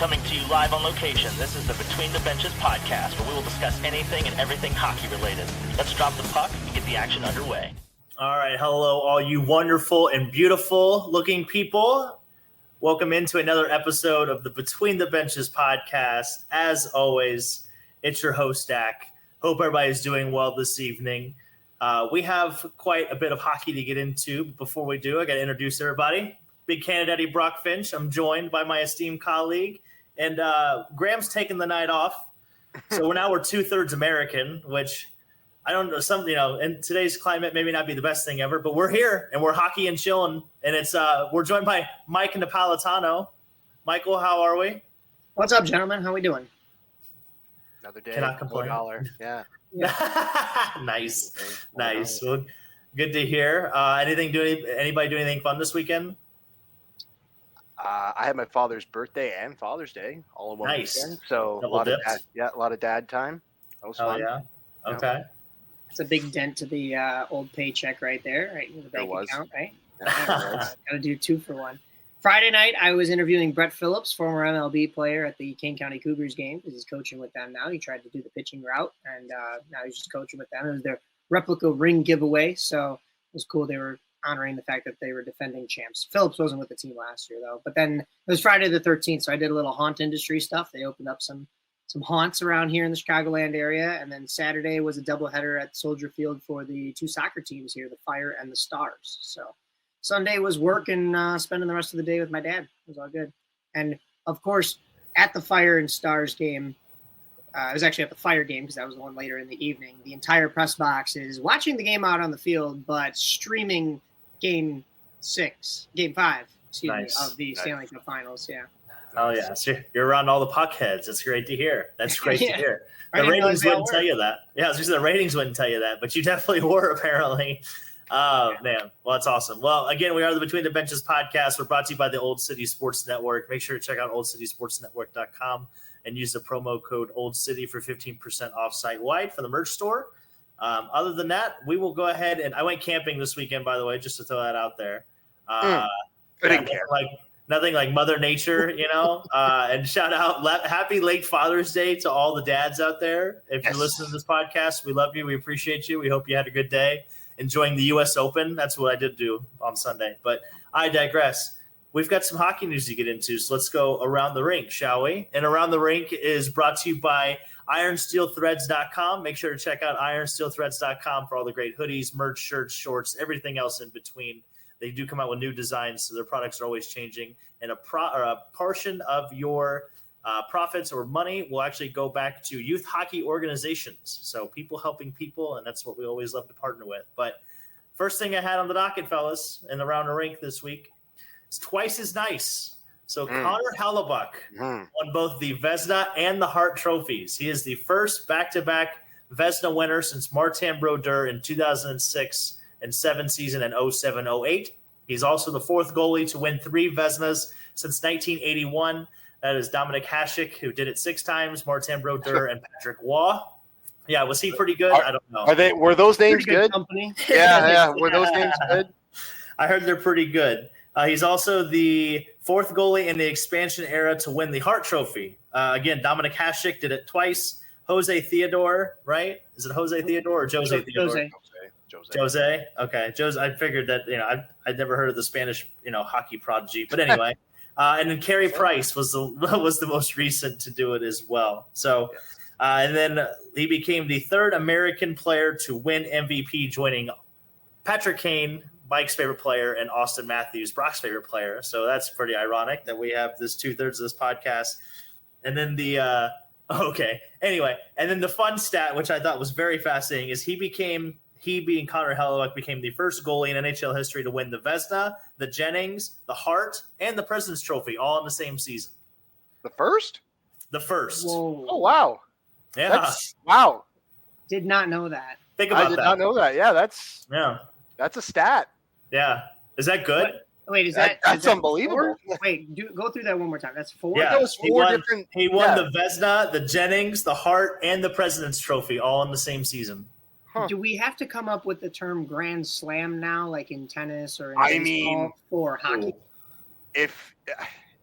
Coming to you live on location, this is the Between the Benches podcast, where we will discuss anything and everything hockey related. Let's drop the puck and get the action underway. All right, hello, all you wonderful and beautiful looking people. Welcome into another episode of the Between the Benches podcast. As always, it's your host, Dak. Hope everybody's doing well this evening. We have quite a bit of hockey to get into. Before we do, I got to introduce everybody. Big Canadaddy Brock Finch. I'm joined by my esteemed colleague. And Graham's taking the night off. So we're 2/3 American, which I don't know, in today's climate, maybe not be the best thing ever, but we're here and we're hockey and chilling. And it's we're joined by Mike Napolitano. Michael, how are we? What's up, gentlemen? How we doing? Another day. Cannot complain. $4. Yeah. Nice. Well, good to hear. Anybody do anything fun this weekend? I had my father's birthday and Father's Day all in one weekend. So a lot of dad time. That was fun. Yeah. Okay. It's a big dent to the old paycheck right there, right in the bank account, right? Got to do 2 for 1. Friday night, I was interviewing Brett Phillips, former MLB player at the Kane County Cougars game, because he's coaching with them now. He tried to do the pitching route, and now he's just coaching with them. It was their replica ring giveaway, so it was cool. They were honoring the fact that they were defending champs. Phillips wasn't with the team last year, though. But then it was Friday the 13th, so I did a little haunt industry stuff. They opened up some haunts around here in the Chicagoland area, and then Saturday was a doubleheader at Soldier Field for the 2 soccer teams here, the Fire and the Stars. So Sunday was work and spending the rest of the day with my dad. It was all good. And, of course, at the Fire and Stars game, I was actually at the Fire game because that was the one later in the evening. The entire press box is watching the game out on the field, but streaming Game 5, of the Stanley Cup Finals. Yeah. Oh, yeah. So you're around all the puck heads. That's great to hear. That's great to hear. The I ratings wouldn't tell you that. Yeah, the ratings wouldn't tell you that, but you definitely were, apparently. Man. Well, that's awesome. Well, again, we are the Between the Benches podcast. We're brought to you by the Old City Sports Network. Make sure to check out oldcitysportsnetwork.com and use the promo code OldCity for 15% off site-wide for the merch store. Other than that, we will go ahead and I went camping this weekend, by the way, just to throw that out there. I didn't care. Nothing like Mother Nature, and shout out, happy late Father's Day to all the dads out there. If you're listening to this podcast, we love you. We appreciate you. We hope you had a good day enjoying the U.S. Open. That's what I did do on Sunday, but I digress. We've got some hockey news to get into, so let's go around the rink, shall we? And Around the Rink is brought to you by IronSteelThreads.com. Make sure to check out IronSteelThreads.com for all the great hoodies, merch, shirts, shorts, everything else in between. They do come out with new designs, so their products are always changing. And a portion of your profits or money will actually go back to youth hockey organizations. So people helping people, and that's what we always love to partner with. But first thing I had on the docket, fellas, in Around the Rink this week, is Twice as Nice. So Connor Hellebuyck won both the Vezina and the Hart trophies. He is the first back-to-back Vezina winner since Martin Brodeur in 2006 and 7 season and 07-08. He's also the 4th goalie to win 3 Vezinas since 1981. That is Dominic Hasek, who did it 6 times, Martin Brodeur, and Patrick Waugh. Yeah, was he pretty good? I don't know. Were those names good? Company. Yeah. Were those names good? I heard they're pretty good. He's also the 4th goalie in the expansion era to win the Hart Trophy. Again, Dominic Hasek did it twice. Jose Theodore, right? Is it Jose Theodore or Jose Theodore? Jose. Okay. Jose. I figured that, I'd never heard of the Spanish, hockey prodigy. But anyway, and then Carey Price was the most recent to do it as well. So, and then he became the 3rd American player to win MVP, joining Patrick Kane, Mike's favorite player, and Austin Matthews, Brock's favorite player. So that's pretty ironic that we have this 2/3 of this podcast. And then and then the fun stat, which I thought was very fascinating, is he being Connor Hellebuyck, became the first goalie in NHL history to win the Vezina, the Jennings, the Hart, and the President's Trophy all in the same season. The first? The first. Whoa. Oh, wow. Yeah. Wow. Did not know that. Think about that. I did not know that. Yeah, that's a stat. Yeah. Is that good? Wait, that's unbelievable. 4? Wait, go through that one more time. That's 4? Yeah. That was 4 different. He won the Vezina, the Jennings, the Hart, and the President's Trophy all in the same season. Huh. Do we have to come up with the term Grand Slam now, like in tennis or in baseball, for hockey? If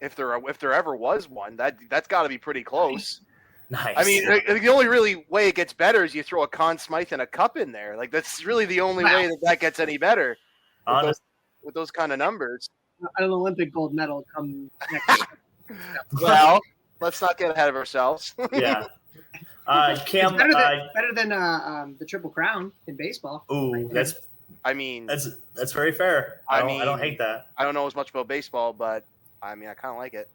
if there ever was one. That's got to be pretty close. Nice. I mean, the only really way it gets better is you throw a Conn Smythe and a cup in there. Like that's really the only way that gets any better with those kind of numbers. An Olympic gold medal come next year. Well, let's not get ahead of ourselves. Yeah. Cam, it's better than the Triple Crown in baseball. Ooh, that's very fair. I don't hate that. I don't know as much about baseball, but I mean, I kind of like it.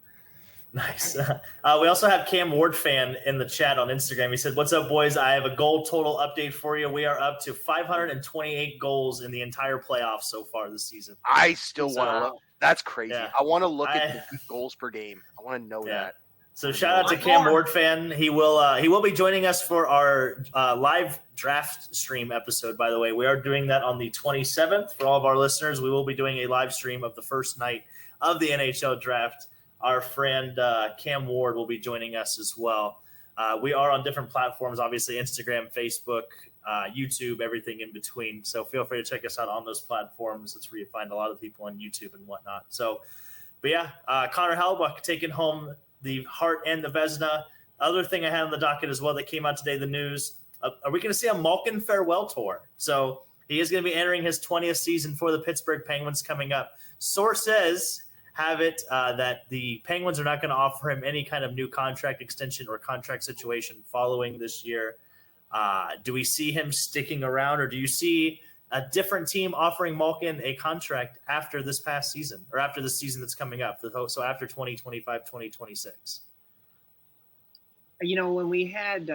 Nice. We also have Cam Ward fan in the chat on Instagram. He said, "What's up, boys? I have a goal total update for you. We are up to 528 goals in the entire playoffs so far this season." I still want to look. That's crazy. Yeah. I want to look at the goals per game. I want to know that. So shout out to Cam Ward fan. He will be joining us for our live draft stream episode. By the way, we are doing that on the 27th for all of our listeners. We will be doing a live stream of the first night of the NHL draft. Our friend Cam Ward will be joining us as well. We are on different platforms, obviously Instagram, Facebook, YouTube, everything in between. So feel free to check us out on those platforms. That's where you find a lot of people on YouTube and whatnot. So, but yeah, Connor Hellebuyck taking home the Hart and the Vezina. Other thing I had on the docket as well that came out today, the news. Are we going to see a Malkin farewell tour? So he is going to be entering his 20th season for the Pittsburgh Penguins coming up. Sources have it that the Penguins are not going to offer him any kind of new contract extension or contract situation following this year. Do we see him sticking around, or do you see a different team offering Malkin a contract after this past season, or after the season that's coming up? So after 2025, 2026. You know, when we had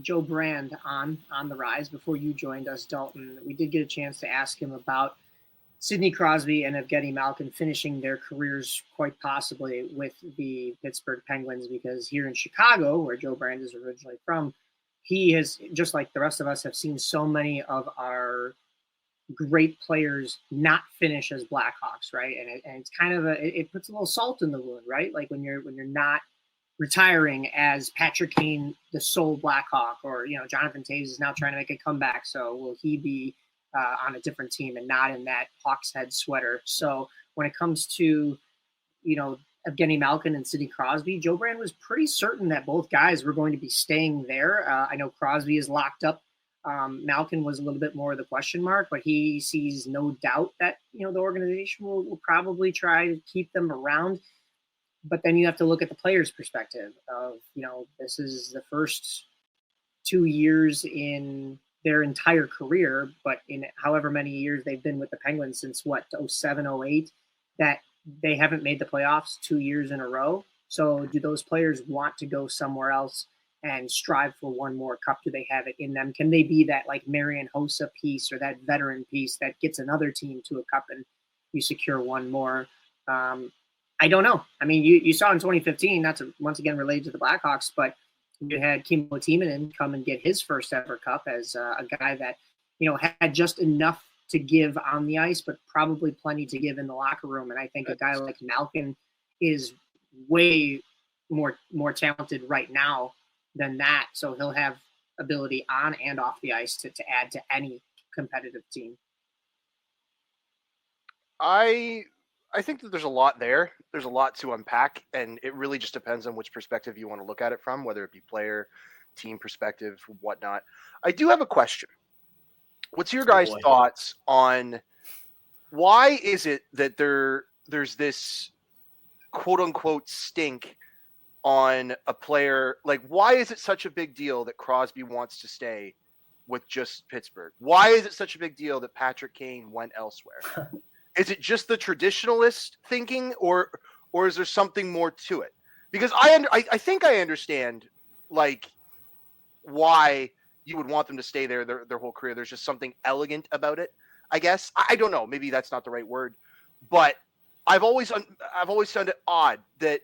Joe Brand on the Rise before you joined us, Dalton, we did get a chance to ask him about Sidney Crosby and Evgeny Malkin finishing their careers quite possibly with the Pittsburgh Penguins, because here in Chicago, where Joe Brand is originally from, he has, just like the rest of us, have seen so many of our great players not finish as Blackhawks, right? And it's kind of it puts a little salt in the wound, right? Like when you're not retiring as Patrick Kane, the sole Blackhawk, or Jonathan Toews is now trying to make a comeback. So will he be on a different team and not in that Hawks head sweater? So when it comes to Evgeny Malkin and Sidney Crosby, Joe Brand was pretty certain that both guys were going to be staying there. I know Crosby is locked up. Malkin was a little bit more of the question mark, but he sees no doubt that the organization will probably try to keep them around. But then you have to look at the player's perspective of this is the first 2 years in their entire career, but in however many years they've been with the Penguins since 07, 08, that they haven't made the playoffs 2 years in a row. So do those players want to go somewhere else and strive for one more cup? Do they have it in them? Can they be that like Marian Hossa piece or that veteran piece that gets another team to a cup and you secure one more? I don't know. I mean, you saw in 2015, not to once again related to the Blackhawks, but you had Kimmo Timonen come and get his first ever cup as a guy that, had just enough to give on the ice, but probably plenty to give in the locker room. And I think a guy like Malkin is way more talented right now than that. So he'll have ability on and off the ice to add to any competitive team. I think that there's a lot there. There's a lot to unpack, and it really just depends on which perspective you want to look at it from, whether it be player, team perspective, whatnot. I do have a question. What's your guys' thoughts on why is it that there's this quote-unquote stink on a player? Like, why is it such a big deal that Crosby wants to stay with just Pittsburgh? Why is it such a big deal that Patrick Kane went elsewhere? Is it just the traditionalist thinking, or is there something more to it? Because I think I understand like why you would want them to stay there their whole career. There's just something elegant about it, I guess. I don't know. Maybe that's not the right word, but I've always found it odd that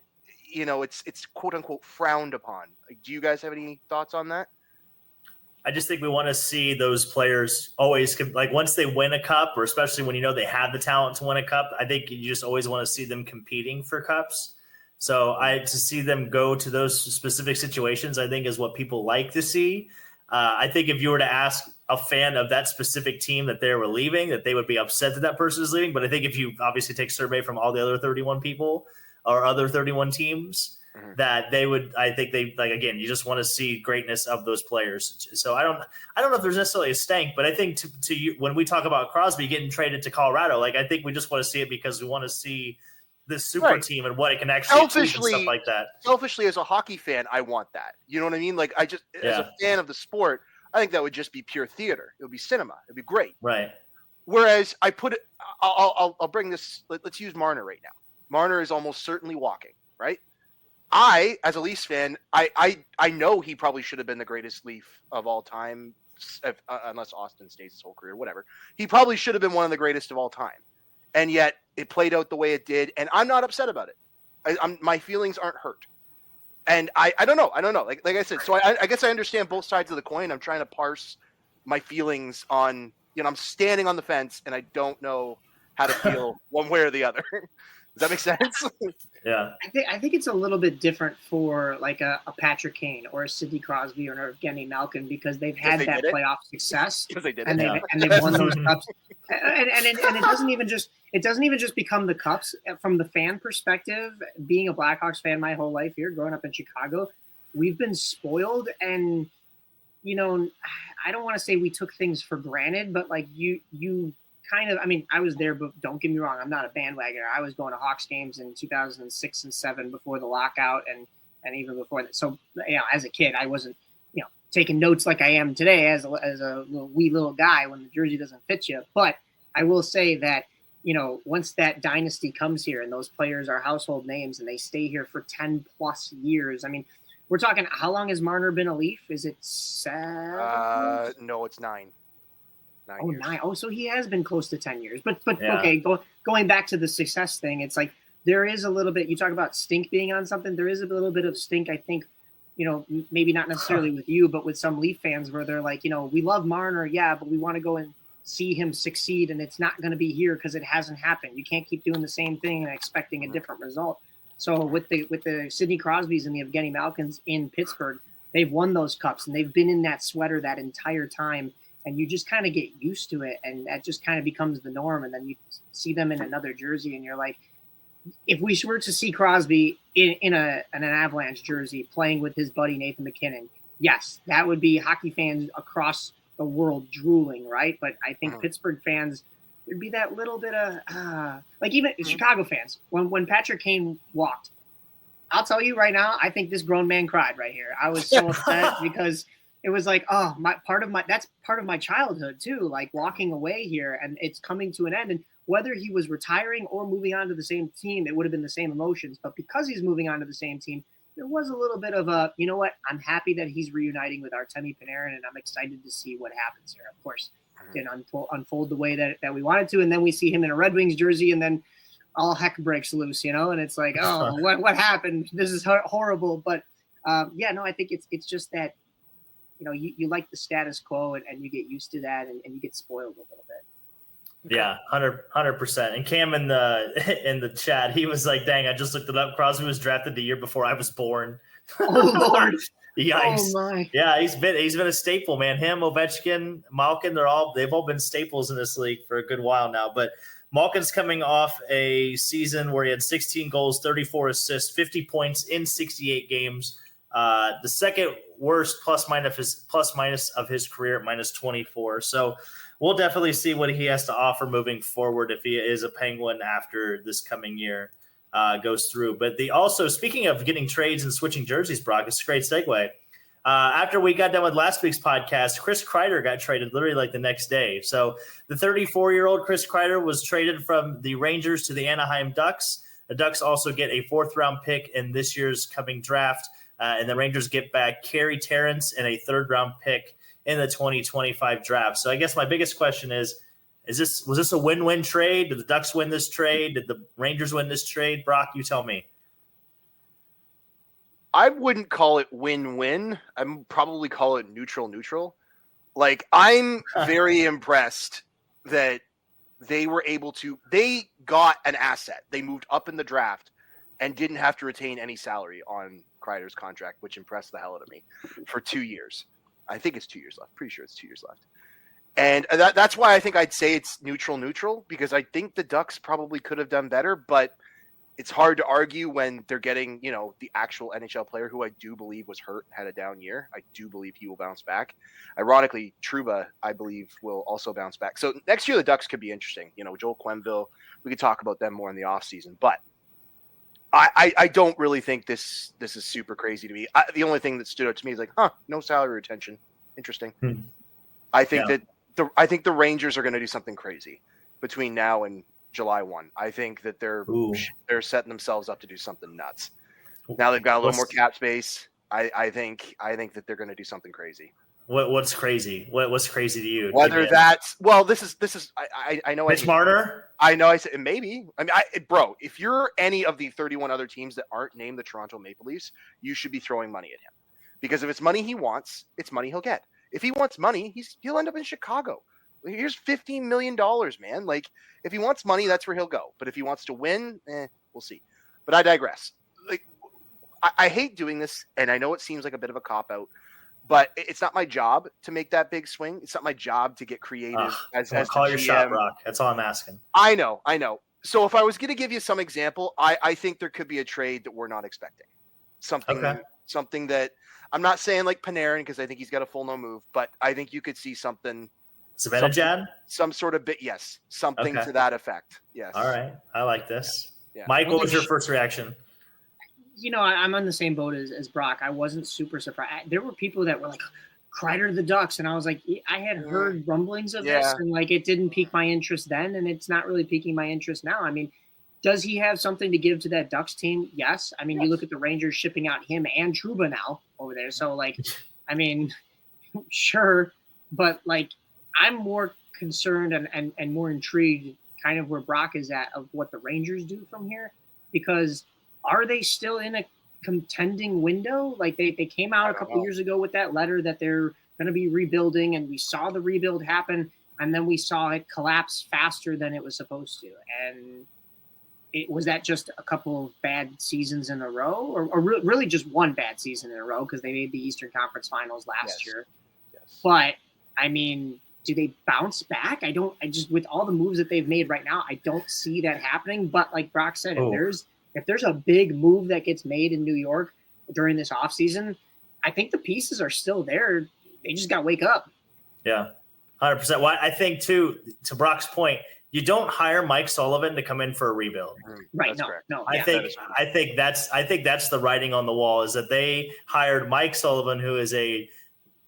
it's quote unquote frowned upon. Like, do you guys have any thoughts on that? I just think we want to see those players always, like, once they win a cup, or especially when they have the talent to win a cup, I think you just always want to see them competing for cups. So to see them go to those specific situations, I think is what people like to see. I think if you were to ask a fan of that specific team that they were leaving, that they would be upset that person is leaving. But I think if you obviously take survey from all the other 31 people, or other 31 teams, that they would. I think they like again. You just want to see greatness of those players. So I don't know if there's necessarily a stank, but I think to you when we talk about Crosby getting traded to Colorado, like I think we just want to see it because we want to see this super team and what it can actually achieve and stuff like that. Selfishly, as a hockey fan, I want that. You know what I mean? Like as a fan of the sport, I think that would just be pure theater. It would be cinema. It'd be great. Right. Whereas I'll bring this. Let's use Marner right now. Marner is almost certainly walking. Right. I, as a Leafs fan, I know he probably should have been the greatest Leaf of all time, unless Austin stays his whole career, whatever. He probably should have been one of the greatest of all time. And yet it played out the way it did, and I'm not upset about it. My feelings aren't hurt. And I don't know. Like I said, so I guess I understand both sides of the coin. I'm trying to parse my feelings on, I'm standing on the fence, and I don't know how to feel one way or the other. Does that make sense? Yeah. I think it's a little bit different for like a Patrick Kane or a Sidney Crosby or an Evgeny Malkin because they've had that playoff success and they've won those cups. And it doesn't even just become the cups from the fan perspective. Being a Blackhawks fan my whole life here, growing up in Chicago, we've been spoiled and I don't want to say we took things for granted, but like you kind of, I mean, I was there, but don't get me wrong, I'm not a bandwagoner. I was going to Hawks games in 2006 and 7 before the lockout and even before that. So, as a kid, I wasn't, taking notes like I am today as a wee little guy when the jersey doesn't fit you. But I will say that, once that dynasty comes here and those players are household names and they stay here for 10 plus years, I mean, we're talking, how long has Marner been a Leaf? Is it 7? No, it's 9. 9. Oh, so he has been close to 10 years. But yeah. Okay, going back to the success thing, it's like there is a little bit, you talk about stink being on something, there is a little bit of stink, I think, maybe not necessarily with you, but with some Leaf fans where they're like, we love Marner, but we want to go and see him succeed, and it's not going to be here because it hasn't happened. You can't keep doing the same thing and expecting a different result. So with the Sidney Crosbys and the Evgeny Malkins in Pittsburgh, they've won those cups, and they've been in that sweater that entire time. And you just kind of get used to it, and that just kind of becomes the norm. And then you see them in another jersey, and you're like, if we were to see Crosby in an Avalanche jersey playing with his buddy Nathan McKinnon, yes, that would be hockey fans across the world drooling, right? But I think Pittsburgh fans, there'd be that little bit of like even Chicago fans. When Patrick Kane walked, I'll tell you right now, I think this grown man cried right here. I was so upset because it was like, that's part of my childhood too, like walking away here and it's coming to an end. And whether he was retiring or moving on to the same team, it would have been the same emotions. But because he's moving on to the same team, there was a little bit of a, I'm happy that he's reuniting with Artemi Panarin, and I'm excited to see what happens here. Of course, it didn't unfold the way that we wanted to. And then we see him in a Red Wings jersey, and then all heck breaks loose, and it's like, oh, what happened? This is horrible. But I think it's just that, you like the status quo and you get used to that and you get spoiled a little bit. Okay. Yeah, 100%. And Cam in the chat, he was like, dang, I just looked it up. Crosby was drafted the year before I was born. Oh, Lord. Yikes. Oh, my. Yeah, he's been a staple, man. Him, Ovechkin, Malkin, they've all been staples in this league for a good while now. But Malkin's coming off a season where he had 16 goals, 34 assists, 50 points in 68 games. The second worst plus minus of his career at minus 24. So we'll definitely see what he has to offer moving forward if he is a Penguin after this coming year goes through. But also, speaking of getting trades and switching jerseys, Brock, it's a great segue. After we got done with last week's podcast, Chris Kreider got traded literally like the next day. So the 34-year-old Chris Kreider was traded from the Rangers to the Anaheim Ducks. The Ducks also get a 4th-round pick in this year's coming draft. And the Rangers get back Carey Terrence and a 3rd-round pick in the 2025 draft. So I guess my biggest question was this a win-win trade? Did the Ducks win this trade? Did the Rangers win this trade? Brock, you tell me. I wouldn't call it win-win. I'd probably call it neutral. Like, I'm very impressed that they got an asset. They moved up in the draft and didn't have to retain any salary on Kreider's contract, which impressed the hell out of me for 2 years. I think it's 2 years left. Pretty sure it's 2 years left. And that's why I think I'd say it's neutral, because I think the Ducks probably could have done better, but it's hard to argue when they're getting, the actual NHL player who I do believe was hurt and had a down year. I do believe he will bounce back. Ironically, Trouba, I believe, will also bounce back. So next year, the Ducks could be interesting. Joel Quenneville, we could talk about them more in the offseason. But I don't really think this is super crazy to me. The only thing that stood out to me is no salary retention. Interesting. I think that the Rangers are going to do something crazy between now and July 1. I think that they're setting themselves up to do something nuts. Now they've got a little more cap space. I think that they're going to do something crazy. What's crazy? What's crazy to you? Whether this is I know Mitch Marner. I know I said maybe. I mean, bro, if you're any of the 31 other teams that aren't named the Toronto Maple Leafs, you should be throwing money at him, because if it's money he wants, it's money he'll get. If he wants money, he'll end up in Chicago. Here's $15 million, man. Like, if he wants money, that's where he'll go. But if he wants to win, we'll see. But I digress. Like, I hate doing this, and I know it seems like a bit of a cop-out, but it's not my job to make that big swing. It's not my job to get creative as call your GM. shot, Brock. That's all I'm asking. I know. So if I was going to give you some example, I think there could be a trade that we're not expecting. Something that I'm not saying like Panarin, because I think he's got a full no move, but I think you could see something. Zibanejad? Some sort of bit, yes. Something to that effect. Yes. All right. I like this. Yeah. Mike, what was your first reaction? I'm on the same boat as Brock. I wasn't super surprised. There were people that were like, Kreider the Ducks, and I was like, I had heard rumblings of this, and like it didn't pique my interest then, and it's not really piquing my interest now. I mean, does he have something to give to that Ducks team? Yes. I mean, you look at the Rangers shipping out him and Trouba now over there. So, like, I mean, sure. But, like, I'm more concerned and more intrigued kind of where Brock is at of what the Rangers do from here. Because are they still in a contending window? Like, they came out a couple years ago with that letter that they're going to be rebuilding, and we saw the rebuild happen, and then we saw it collapse faster than it was supposed to. And was that just a couple of bad seasons in a row, or really just one bad season in a row, because they made the Eastern Conference Finals last year? Yes. But I mean, do they bounce back? I just with all the moves that they've made right now, I don't see that happening. But like Brock said, if there's a big move that gets made in New York during this offseason, I think the pieces are still there. They just got to wake up. Yeah, 100%. Well, I think too, to Brock's point, you don't hire Mike Sullivan to come in for a rebuild. Right. No. I think that's the writing on the wall, is that they hired Mike Sullivan, who is a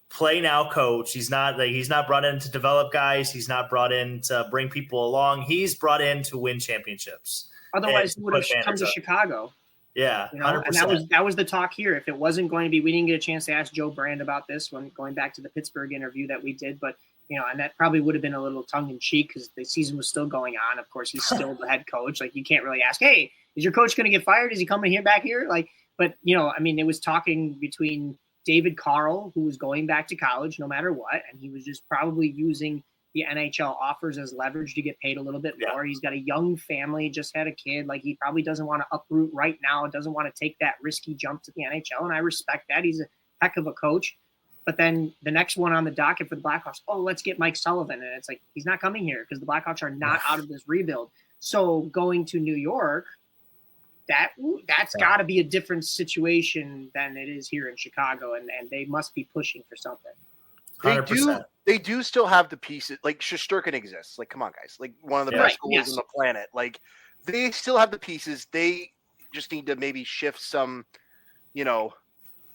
play now coach. He's not brought in to develop guys. He's not brought in to bring people along. He's brought in to win championships. Otherwise, he would have come to Chicago. Yeah, 100%. And that was the talk here. If it wasn't going to be, we didn't get a chance to ask Joe Brand about this when going back to the Pittsburgh interview that we did, but and that probably would have been a little tongue in cheek because the season was still going on. Of course, he's still the head coach. Like, you can't really ask, hey, is your coach going to get fired? Is he coming back here? Like, but I mean, it was talking between David Carl, who was going back to college no matter what, and he was just probably using the NHL offers as leverage to get paid a little bit more. He's got a young family, just had a kid. Like, he probably doesn't want to uproot right now, doesn't want to take that risky jump to the NHL, and I respect that. He's a heck of a coach. But then the next one on the docket for the Blackhawks, let's get Mike Sullivan. And it's like, he's not coming here because the Blackhawks are not out of this rebuild. So going to New York, that's got to be a different situation than it is here in Chicago, and they must be pushing for something. 100%. They do still have the pieces. Like, Shesterkin exists. Like, come on, guys. Like, one of the best goalies on the planet. Like, they still have the pieces. They just need to maybe shift some,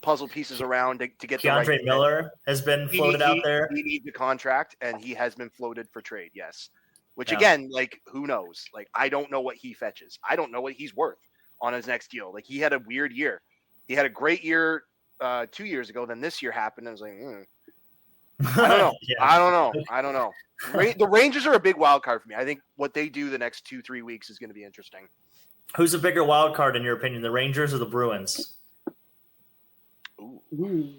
puzzle pieces around to get the right Miller has been floated out there. He needs the contract, and he has been floated for trade, yes. Which, again, like, who knows? Like, I don't know what he fetches. I don't know what he's worth on his next deal. Like, he had a weird year. He had a great year 2 years ago. Then this year happened, and I was like, I don't know. I don't know. The Rangers are a big wild card for me. I think what they do the next 2-3 weeks is going to be interesting. Who's a bigger wild card in your opinion, the Rangers or the Bruins? Ooh.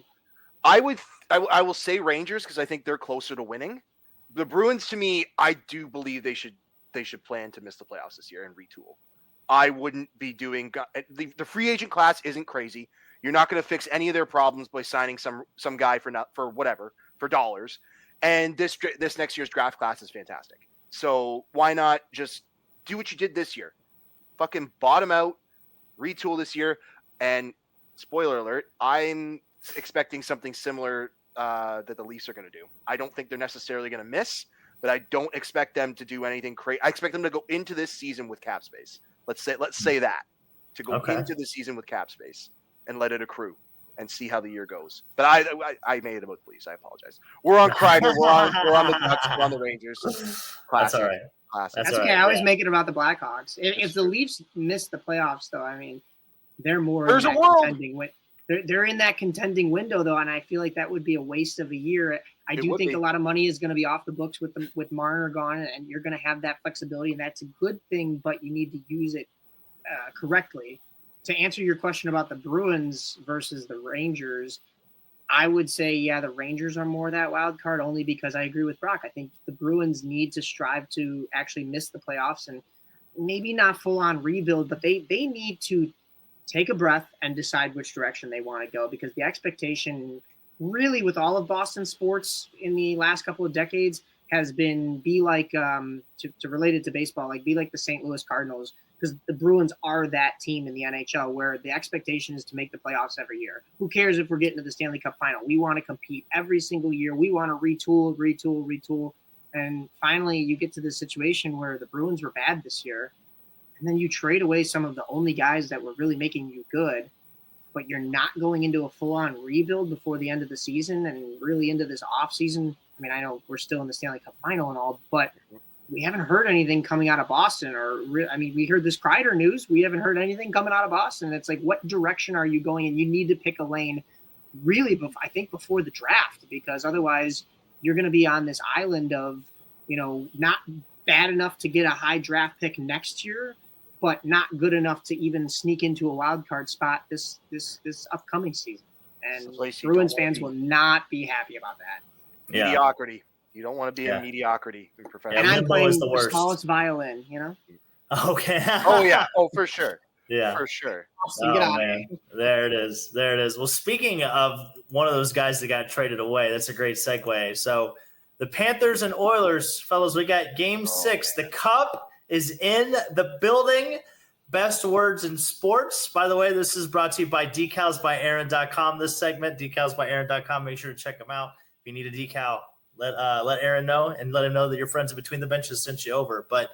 I will say Rangers because I think they're closer to winning. The Bruins, to me, I do believe they should plan to miss the playoffs this year and retool. I wouldn't be doing the free agent class isn't crazy. You're not going to fix any of their problems by signing some guy for dollars. And this next year's draft class is fantastic. So why not just do what you did this year? fucking bottom out, retool this year. And spoiler alert, I'm expecting something similar that the Leafs are going to do. I don't think they're necessarily going to miss, but I don't expect them to do anything crazy. I expect them to go into this season with cap space. Let's say that, to go into the season with cap space and let it accrue and see how the year goes. But I made it about the Leafs. I apologize. We're on Kreider. We're on the Ducks. We're on the Rangers. Classic. That's all right. Classic. That's okay. I always make it about the Blackhawks. If the Leafs miss the playoffs, though, I mean, they're more. There's a world. They're in that contending window, though, and I feel like that would be a waste of a year. I do think a lot of money is going to be off the books with Marner gone, and you're going to have that flexibility, and that's a good thing, but you need to use it correctly. To answer your question about the Bruins versus the Rangers, I would say, yeah, the Rangers are more that wild card, only because I agree with Brock. I think the Bruins need to strive to actually miss the playoffs, and maybe not full-on rebuild, but they need to take a breath and decide which direction they want to go, because the expectation really with all of Boston sports in the last couple of decades has been be like, to relate it to baseball, like be like the St. Louis Cardinals, because the Bruins are that team in the NHL where the expectation is to make the playoffs every year. Who cares if we're getting to the Stanley Cup final? We want to compete every single year. We want to retool. And finally you get to this situation where the Bruins were bad this year, and then you trade away some of the only guys that were really making you good, but you're not going into a full-on rebuild before the end of the season and really into this off-season. I mean, I know we're still in the Stanley Cup final and all, but we haven't heard anything coming out of Boston. We heard this Kreider news. We haven't heard anything coming out of Boston. It's like, what direction are you going? And you need to pick a lane really, I think, before the draft, because otherwise you're going to be on this island of, not bad enough to get a high draft pick next year, but not good enough to even sneak into a wild card spot this upcoming season. And Bruins fans will not be happy about that. Yeah. Mediocrity. You don't want to be in mediocrity in professional. And I'm playing the smallest violin, Okay. Oh, yeah. Oh, for sure. Yeah. For sure. Get out. Man. There it is. Well, speaking of one of those guys that got traded away, that's a great segue. So the Panthers and Oilers, fellas, we got game 6. The Cup is in the building. Best words in sports. By the way, this is brought to you by decalsbyaaron.com. This segment, decalsbyaaron.com. Make sure to check them out. If you need a decal, let Aaron know, and let him know that your friends Between the Benches sent you over. But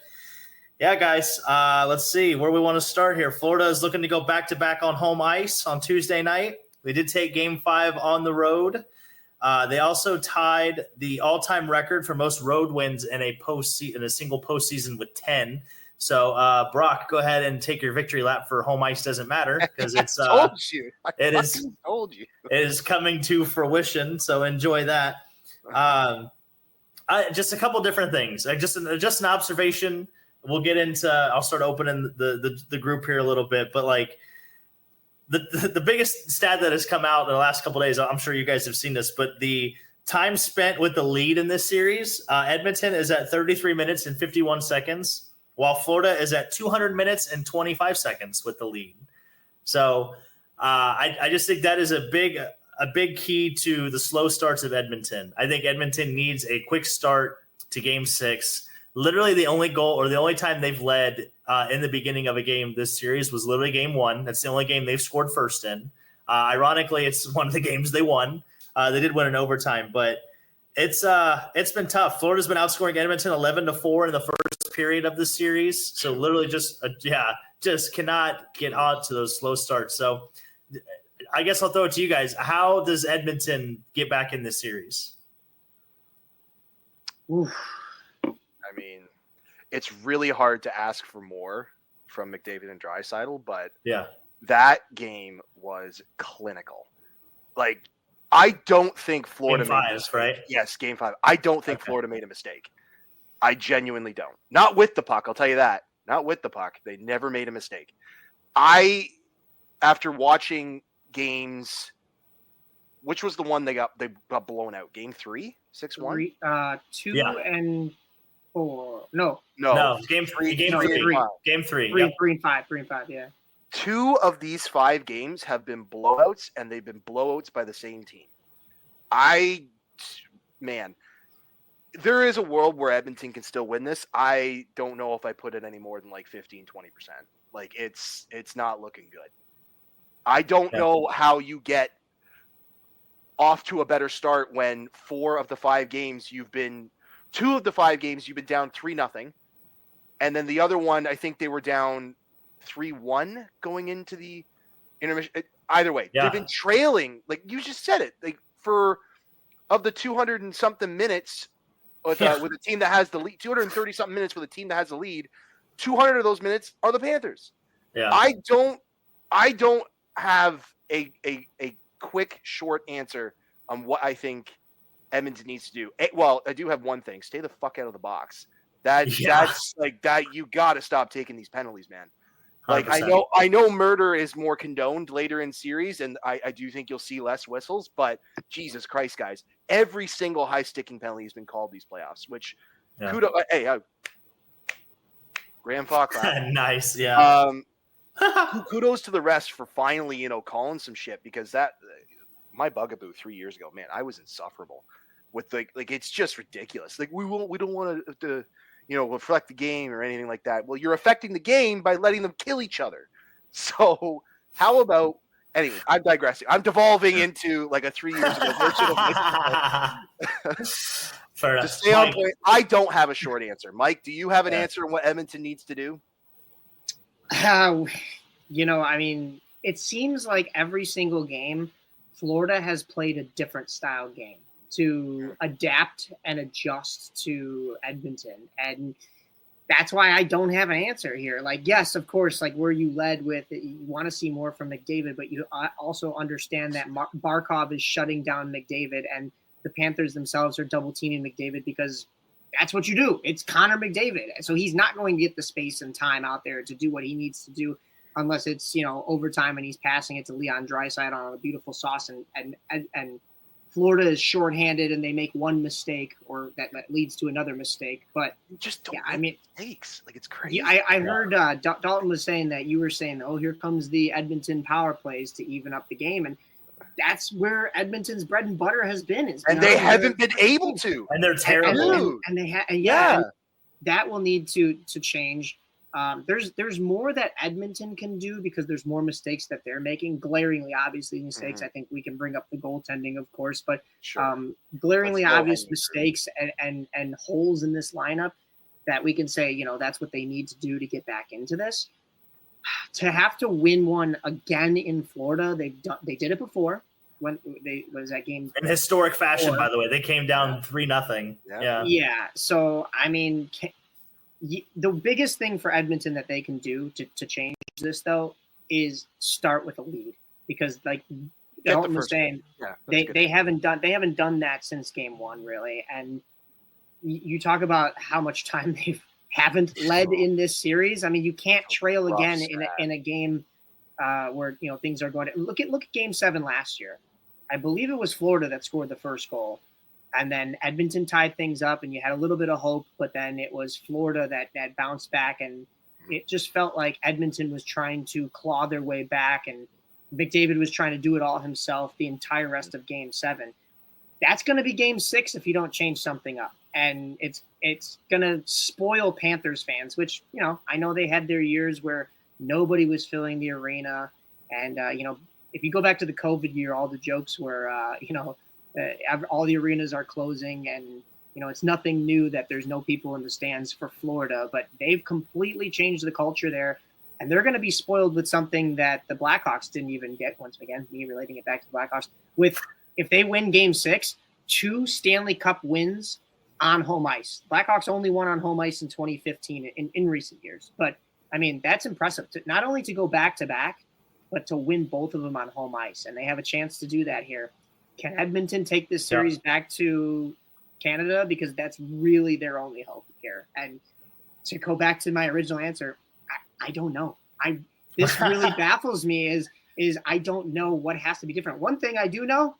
yeah, guys, let's see where we want to start here. Florida is looking to go back-to-back on home ice on Tuesday night. They did take Game 5 on the road. They also tied the all-time record for most road wins in a single postseason with 10. So, Brock, go ahead and take your victory lap for home ice doesn't matter, because it's told you. It is coming to fruition. So enjoy that. Just a couple different things. Just an observation. We'll get into. I'll start opening the group here a little bit, but like. The biggest stat that has come out in the last couple of days, I'm sure you guys have seen this, but the time spent with the lead in this series, Edmonton is at 33 minutes and 51 seconds, while Florida is at 200 minutes and 25 seconds with the lead. So I just think that is a big key to the slow starts of Edmonton. I think Edmonton needs a quick start to Game 6. Literally the only goal or the only time they've led in the beginning of a game this series was literally Game 1. That's the only game they've scored first in. Ironically, it's one of the games they won. They did win in overtime, but it's been tough. Florida's been outscoring Edmonton 11-4 in the first period of the series. So literally just cannot get on to those slow starts. So I guess I'll throw it to you guys. How does Edmonton get back in this series? Oof. I mean, it's really hard to ask for more from McDavid and Draisaitl, but that game was clinical. Like, I don't think Florida Game 5, right? Yes, Game 5. I don't think Florida made a mistake. I genuinely don't. Not with the puck, I'll tell you that. Not with the puck. They never made a mistake. After watching games, which was the one they got blown out? Game 3? 6-1? 2 and 4. No. Game 3. Game 3. 3 and 5. Yeah. 2 of these 5 games have been blowouts, and they've been blowouts by the same team. There is a world where Edmonton can still win this. I don't know if I put it any more than like 15-20%. Like it's not looking good. I don't know how you get off to a better start when 2 of the 5 games you've been down 3-0. And then the other one, I think they were down 3-1 going into the intermission. Either way, they've been trailing. Like you just said it, like for of the 200 and something minutes with a team that has the lead, 230 something minutes with a team that has the lead, 200 of those minutes are the Panthers. Yeah. I don't have a quick, short answer on what I think Edmonton needs to do. Well, I do have one thing: stay the fuck out of the box. That's like that. You got to stop taking these penalties, man. Like 100%. I know murder is more condoned later in series, and I do think you'll see less whistles. But Jesus Christ, guys, every single high sticking penalty has been called these playoffs. Which kudos, Graham Falk. Nice, yeah. Kudos to the rest for finally calling some shit, because that my bugaboo 3 years ago, man, I was insufferable with like it's just ridiculous. Like we don't want to reflect the game or anything like that. Well, you're affecting the game by letting them kill each other. So how about, anyway, I'm digressing. I'm devolving into like a 3 years ago version of Fair enough. To stay on point, I don't have a short answer. Mike, do you have an answer on what Edmonton needs to do? I mean, it seems like every single game, Florida has played a different style game to adapt and adjust to Edmonton. And that's why I don't have an answer here. Like, yes, of course, like where you led with it, you want to see more from McDavid, but you also understand that Barkov is shutting down McDavid, and the Panthers themselves are double teaming McDavid because that's what you do. It's Connor McDavid. So he's not going to get the space and time out there to do what he needs to do unless it's, overtime and he's passing it to Leon Draisaitl on a beautiful sauce, and Florida is shorthanded and they make one mistake or that leads to another mistake. But you just don't mistakes. Like it's crazy. I heard Dalton was saying that you were saying, oh, here comes the Edmonton power plays to even up the game. And that's where Edmonton's bread and butter has been. And they haven't been able to. And they're terrible. And that will need to change. There's more that Edmonton can do because there's more mistakes that they're making. Glaringly, obviously, mistakes. I think we can bring up the goaltending, of course, but glaringly obvious mistakes and holes in this lineup that we can say, that's what they need to do to get back into this. To have to win one again in Florida, they did it before when was that game in historic fashion. By the way, they came down 3-0. Yeah. So I mean. The biggest thing for Edmonton that they can do to change this, though, is start with a lead, because, like Dalton was saying, they haven't done that since game 1, really. And you talk about how much time they haven't led in this series. I mean, you can't trail again in a game where things are going. Look at Game 7 last year. I believe it was Florida that scored the first goal. And then Edmonton tied things up, and you had a little bit of hope, but then it was Florida that bounced back, and it just felt like Edmonton was trying to claw their way back, and McDavid was trying to do it all himself the entire rest of Game 7. That's going to be Game 6 if you don't change something up, and it's going to spoil Panthers fans, which I know they had their years where nobody was filling the arena, and if you go back to the COVID year, all the jokes were all the arenas are closing, and it's nothing new that there's no people in the stands for Florida, but they've completely changed the culture there, and they're going to be spoiled with something that the Blackhawks didn't even get. Once again, me relating it back to the Blackhawks, with if they win Game 6, 2 Stanley Cup wins on home ice. Blackhawks only won on home ice in 2015 in recent years, but I mean that's impressive. Not only to go back to back, but to win both of them on home ice, and they have a chance to do that here. Can Edmonton take this series back to Canada? Because that's really their only hope here. And to go back to my original answer, I don't know. This really baffles me is I don't know what has to be different. One thing I do know,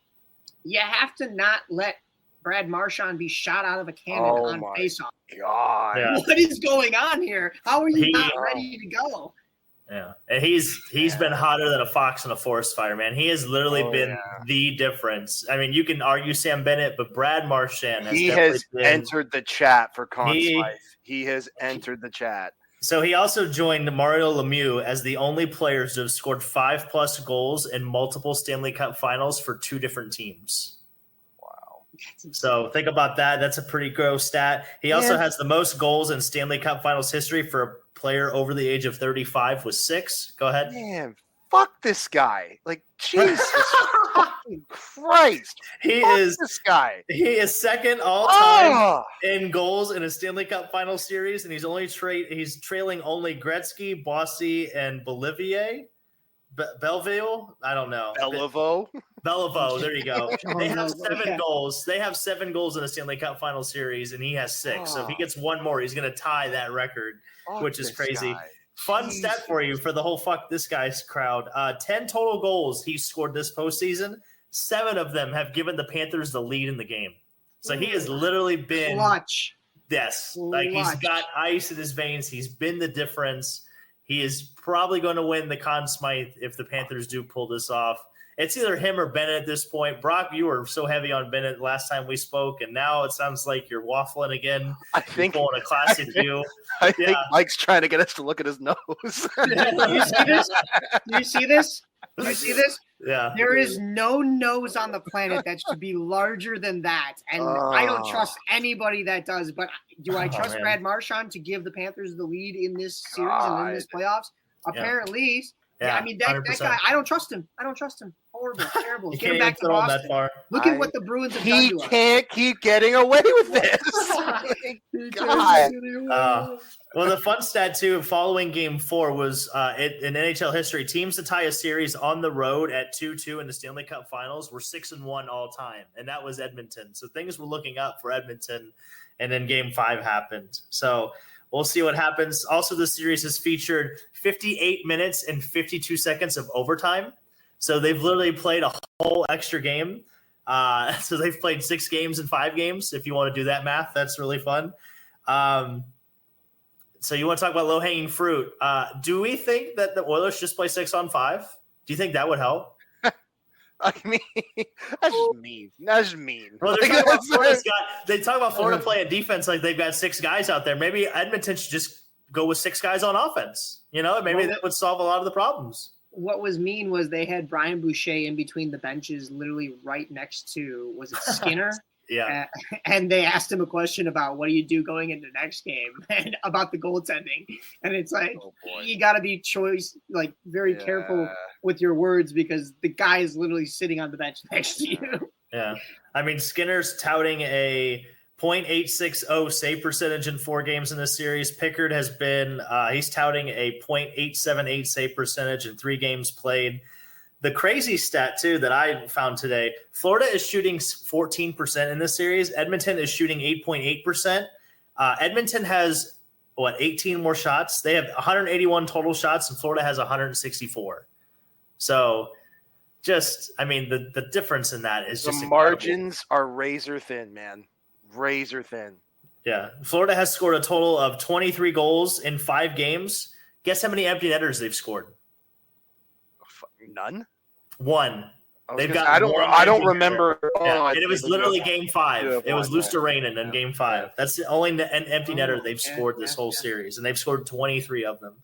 you have to not let Brad Marchand be shot out of a cannon on faceoff. God. Yeah. What is going on here? How are you not ready to go? Yeah, and he's been hotter than a fox in a forest fire, man. He has literally been the difference. I mean, you can argue Sam Bennett, but Brad Marchand has entered the chat for Conn Smythe. He has entered the chat. So he also joined Mario Lemieux as the only players to have scored 5+ goals in multiple Stanley Cup finals for 2 different teams. Wow. So think about that. That's a pretty gross stat. He also has the most goals in Stanley Cup finals history for a player over the age of 35 with 6. Go ahead. Man, fuck this guy. Like, Jesus fucking Christ. This guy. He is second all time in goals in a Stanley Cup final series, and he's trailing only Gretzky, Bossy, and Belivier. Belleville? I don't know. Belleville, there you go. They have 7 goals. They have 7 goals in a Stanley Cup final series, and he has 6. So if he gets one more, he's going to tie that record, which is crazy. Guy. Fun stat for you for the whole fuck this guy's crowd. 10 total goals he scored this postseason. 7 of them have given the Panthers the lead in the game. So he has literally been clutch. Yes. Like he's got ice in his veins. He's been the difference. He is probably going to win the Conn Smythe if the Panthers do pull this off. It's either him or Bennett at this point. Brock, you were so heavy on Bennett last time we spoke, and now it sounds like you're waffling again. I think you're pulling a classic view. I think Mike's trying to get us to look at his nose. Do you see this? Do you see this? Do you see this? Yeah. There is no nose on the planet that should be larger than that. And I don't trust anybody that does. But do I trust Brad Marchand to give the Panthers the lead in this series and in this playoffs? Apparently. Yeah, I mean, that guy, I don't trust him. Horrible, terrible. Get him back to Boston. Look at what the Bruins have done to us. He can't keep getting away with this. God. Well, the fun stat, too, following Game 4 was in NHL history, teams to tie a series on the road at 2-2 in the Stanley Cup Finals were 6-1 all time, and that was Edmonton. So things were looking up for Edmonton, and then Game 5 happened. So we'll see what happens. Also, the series has featured 58 minutes and 52 seconds of overtime. So they've literally played a whole extra game. So they've played 6 games in 5 games. If you want to do that math, that's really fun. So you want to talk about low-hanging fruit. Do we think that the Oilers just play 6-on-5? Do you think that would help? I mean, that's just mean. That's just mean. Well, they talk about Florida playing defense like they've got 6 guys out there. Maybe Edmonton should just go with 6 guys on offense. You know, maybe that would solve a lot of the problems. What was mean was they had Brian Boucher in between the benches, literally right next to, was it Skinner? Yeah. And they asked him a question about what do you do going into the next game and about the goaltending. And it's like, you got to be very careful with your words because the guy is literally sitting on the bench next to you. Yeah. I mean, Skinner's touting a .860 save percentage in 4 games in this series. Pickard has been, he's touting a .878 save percentage in 3 games played. The crazy stat, too, that I found today, Florida is shooting 14% in this series. Edmonton is shooting 8.8%. Edmonton has, 18 more shots? They have 181 total shots, and Florida has 164. So, the difference in that is just the margins are razor thin, man. Razor thin. Yeah. Florida has scored a total of 23 goals in 5 games. Guess how many empty netters they've scored? None. 1. They've got. I don't remember. And it was literally Game 5. It was Luosterainen in Game 5. That's the only an empty netter they've scored this whole series, and they've scored 23 of them.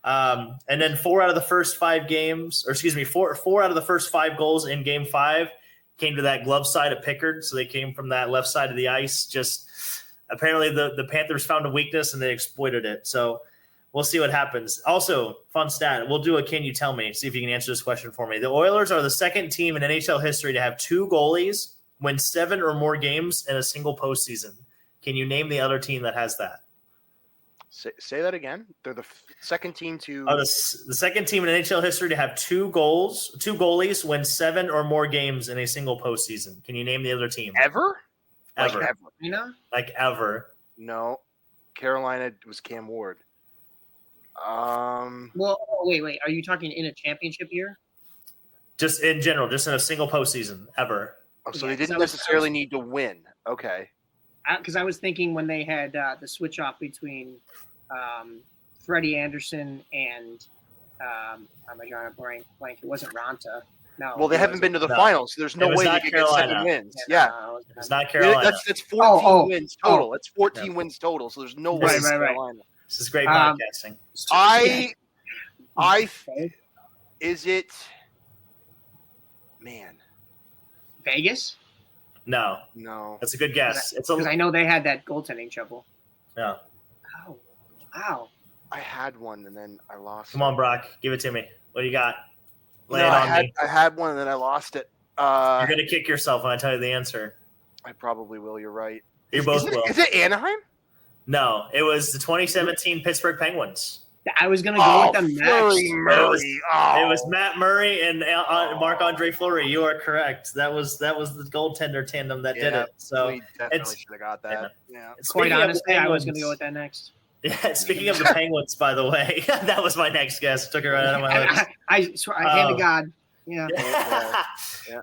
And then 4 out of the first 5 games, or excuse me, 4 out of the first 5 goals in Game 5 came to that glove side of Pickard, so they came from that left side of the ice. Just apparently the Panthers found a weakness and they exploited it. So we'll see what happens. Also, fun stat. We'll do a Can You Tell Me? See if you can answer this question for me. The Oilers are the second team in NHL history to have 2 goalies win 7 or more games in a single postseason. Can you name the other team that has that? Say that again. They're the second team to the second team in NHL history to have 2 goalies win 7 or more games in a single postseason. Can you name the other team? Ever? Like ever. No. Carolina was Cam Ward. Well, wait. Are you talking in a championship year? Just in general, just in a single postseason ever. Oh, so they didn't necessarily need to win. Okay. Because I was thinking when they had the switch off between Freddie Anderson and I'm drawing a blank. It wasn't Ranta. No. Well, they haven't been to the finals, so there's no way they could get 7 wins. Yeah. It's not Carolina. That's 14 wins total. That's 14 wins total, so there's no way it's Carolina. This is great podcasting. Is it, man? Vegas? No. That's a good guess. Because I know they had that goaltending trouble. Yeah. Oh, wow. I had one and then I lost. Come on, Brock, give it to me. What do you got? Lay it no, on me. I had one and then I lost it. You're gonna kick yourself when I tell you the answer. I probably will. You're right. You both will. Is it Anaheim? No, it was the 2017 Pittsburgh Penguins. I was gonna go with them next. It was Matt Murray and Marc-Andre Fleury. You are correct. That was the goaltender tandem that did it. So we definitely should have got that. Yeah. Quite honestly, I was gonna go with that next. Yeah, speaking of the Penguins, by the way, that was my next guess. Took it right out of my lips. I swear, I hand to God. Yeah.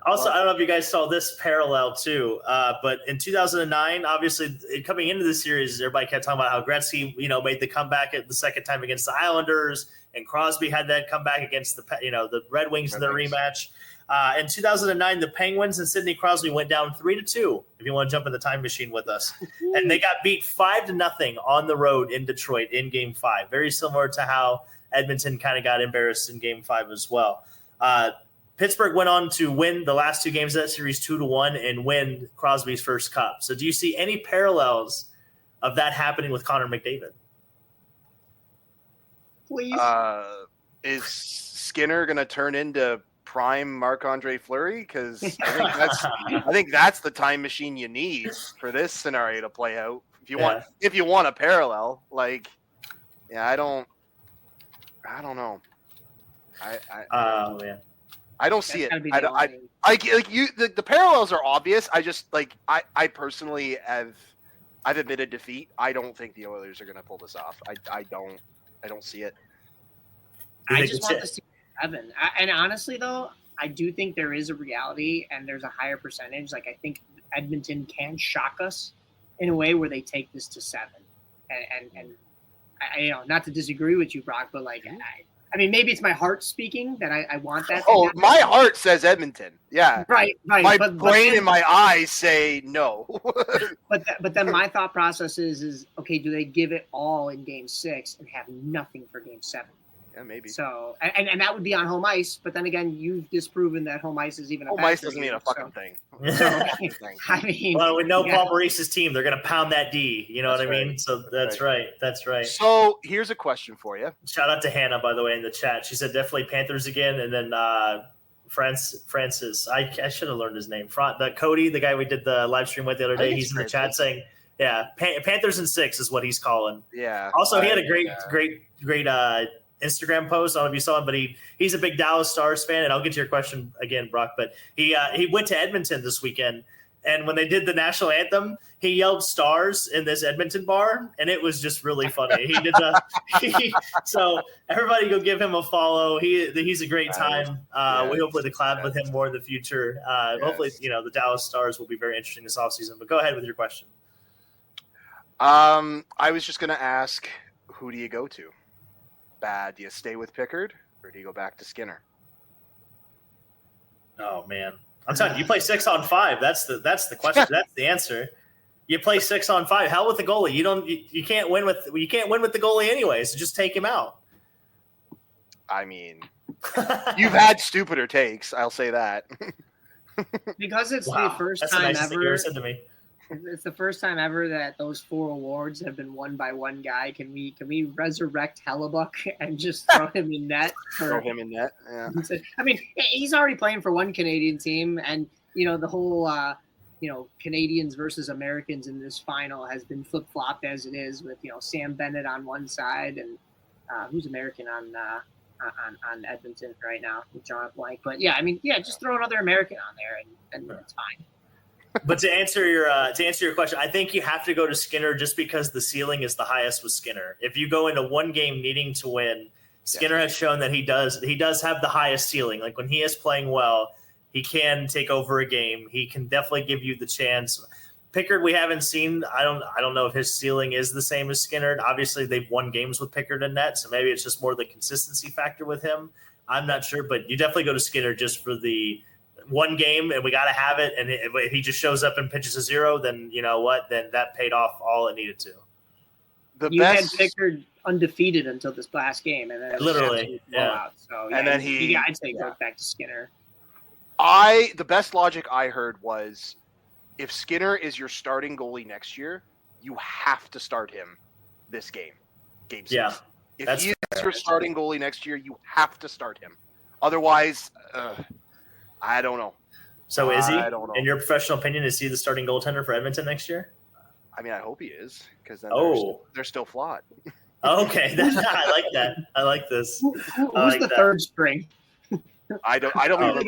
Also, I don't know if you guys saw this parallel too, but in 2009, obviously coming into the series, everybody kept talking about how Gretzky, made the comeback at the second time against the Islanders, and Crosby had that comeback against the Red Wings in the rematch. In 2009, the Penguins and Sidney Crosby went down 3-2. If you want to jump in the time machine with us, and they got beat 5-0 on the road in Detroit in Game 5. Very similar to how Edmonton kind of got embarrassed in Game 5 as well. Pittsburgh went on to win the last two games of that series 2-1 and win Crosby's first cup. So do you see any parallels of that happening with Connor McDavid? Please. Is Skinner going to turn into prime Marc-Andre Fleury? Because I think that's the time machine you need for this scenario to play out. If you want a parallel, I don't know. I don't see it. The parallels are obvious. I just I personally I've admitted defeat. I don't think the Oilers are going to pull this off. I don't see it. I just want to see Evan. And honestly, though, I do think there is a reality and there's a higher percentage. I think Edmonton can shock us in a way where they take this to 7. And I not to disagree with you, Brock, but I mean, maybe it's my heart speaking that I want that. Oh, my heart says Edmonton. Yeah. Right. My brain and my eyes say no. but then my thought process is okay, do they give it all in Game 6 and have nothing for Game 7? Yeah, maybe. So, and that would be on home ice. But then again, you've disproven that home ice is even home ice doesn't mean a fucking thing. So, I mean, well, we know Paul Maurice's team; they're going to pound that D. You know what I mean? So that's right. That's right. So here's a question for you. Shout out to Hannah, by the way, in the chat. She said definitely Panthers again, and then Francis. I should have learned his name. Cody, the guy we did the live stream with the other day, he's in the chat saying, "Yeah, Panthers in 6 is what he's calling." Yeah. Also, he had a great Instagram post. I don't know if you saw him, but he's a big Dallas Stars fan, and I'll get to your question again, Brock. But he went to Edmonton this weekend, and when they did the national anthem, he yelled "Stars" in this Edmonton bar, and it was just really funny. He did so everybody go give him a follow. He's a great time. We hopefully to collab with him more in the future. Hopefully, the Dallas Stars will be very interesting this offseason. But go ahead with your question. I was just going to ask, who do you go to? Bad. Do you stay with Pickard or do you go back to Skinner? Oh man, I'm telling you, you play 6-on-5. That's the question. That's the answer. You play 6-on-5. Hell with the goalie. You can't win with the goalie anyway. So just take him out. I mean, you've had stupider takes. I'll say that. Because it's the first time nicest thing you ever said to me. It's the first time ever that those 4 awards have been won by one guy. Can we resurrect Hellebuyck and just throw him in net? Throw him in net. Yeah. I mean, he's already playing for one Canadian team, and the whole Canadians versus Americans in this final has been flip flopped as it is with Sam Bennett on one side and who's American on Edmonton right now with John Blank. But just throw another American on there and it's fine. But to answer your question, I think you have to go to Skinner just because the ceiling is the highest with Skinner. If you go into one game needing to win, Skinner has shown that he does have the highest ceiling. Like when he is playing well, he can take over a game. He can definitely give you the chance. Pickard, we haven't seen. I don't know if his ceiling is the same as Skinner. Obviously, they've won games with Pickard and net, so maybe it's just more the consistency factor with him. I'm not sure, but you definitely go to Skinner just for the one game, and we got to have it. And if he just shows up and pitches a 0, then you know what? Then that paid off all it needed to. You had Pickard undefeated until this last game, and then literally, blowout. So and then I'd say go back to Skinner. The best logic I heard was, if Skinner is your starting goalie next year, you have to start him this game 6. Yeah, if he is your starting goalie next year, you have to start him. Otherwise, I don't know. So is he? I don't know. In your professional opinion, is he the starting goaltender for Edmonton next year? I mean, I hope he is, because then they're still flawed. Okay, I like that. I like this. Who's the third string? I don't even.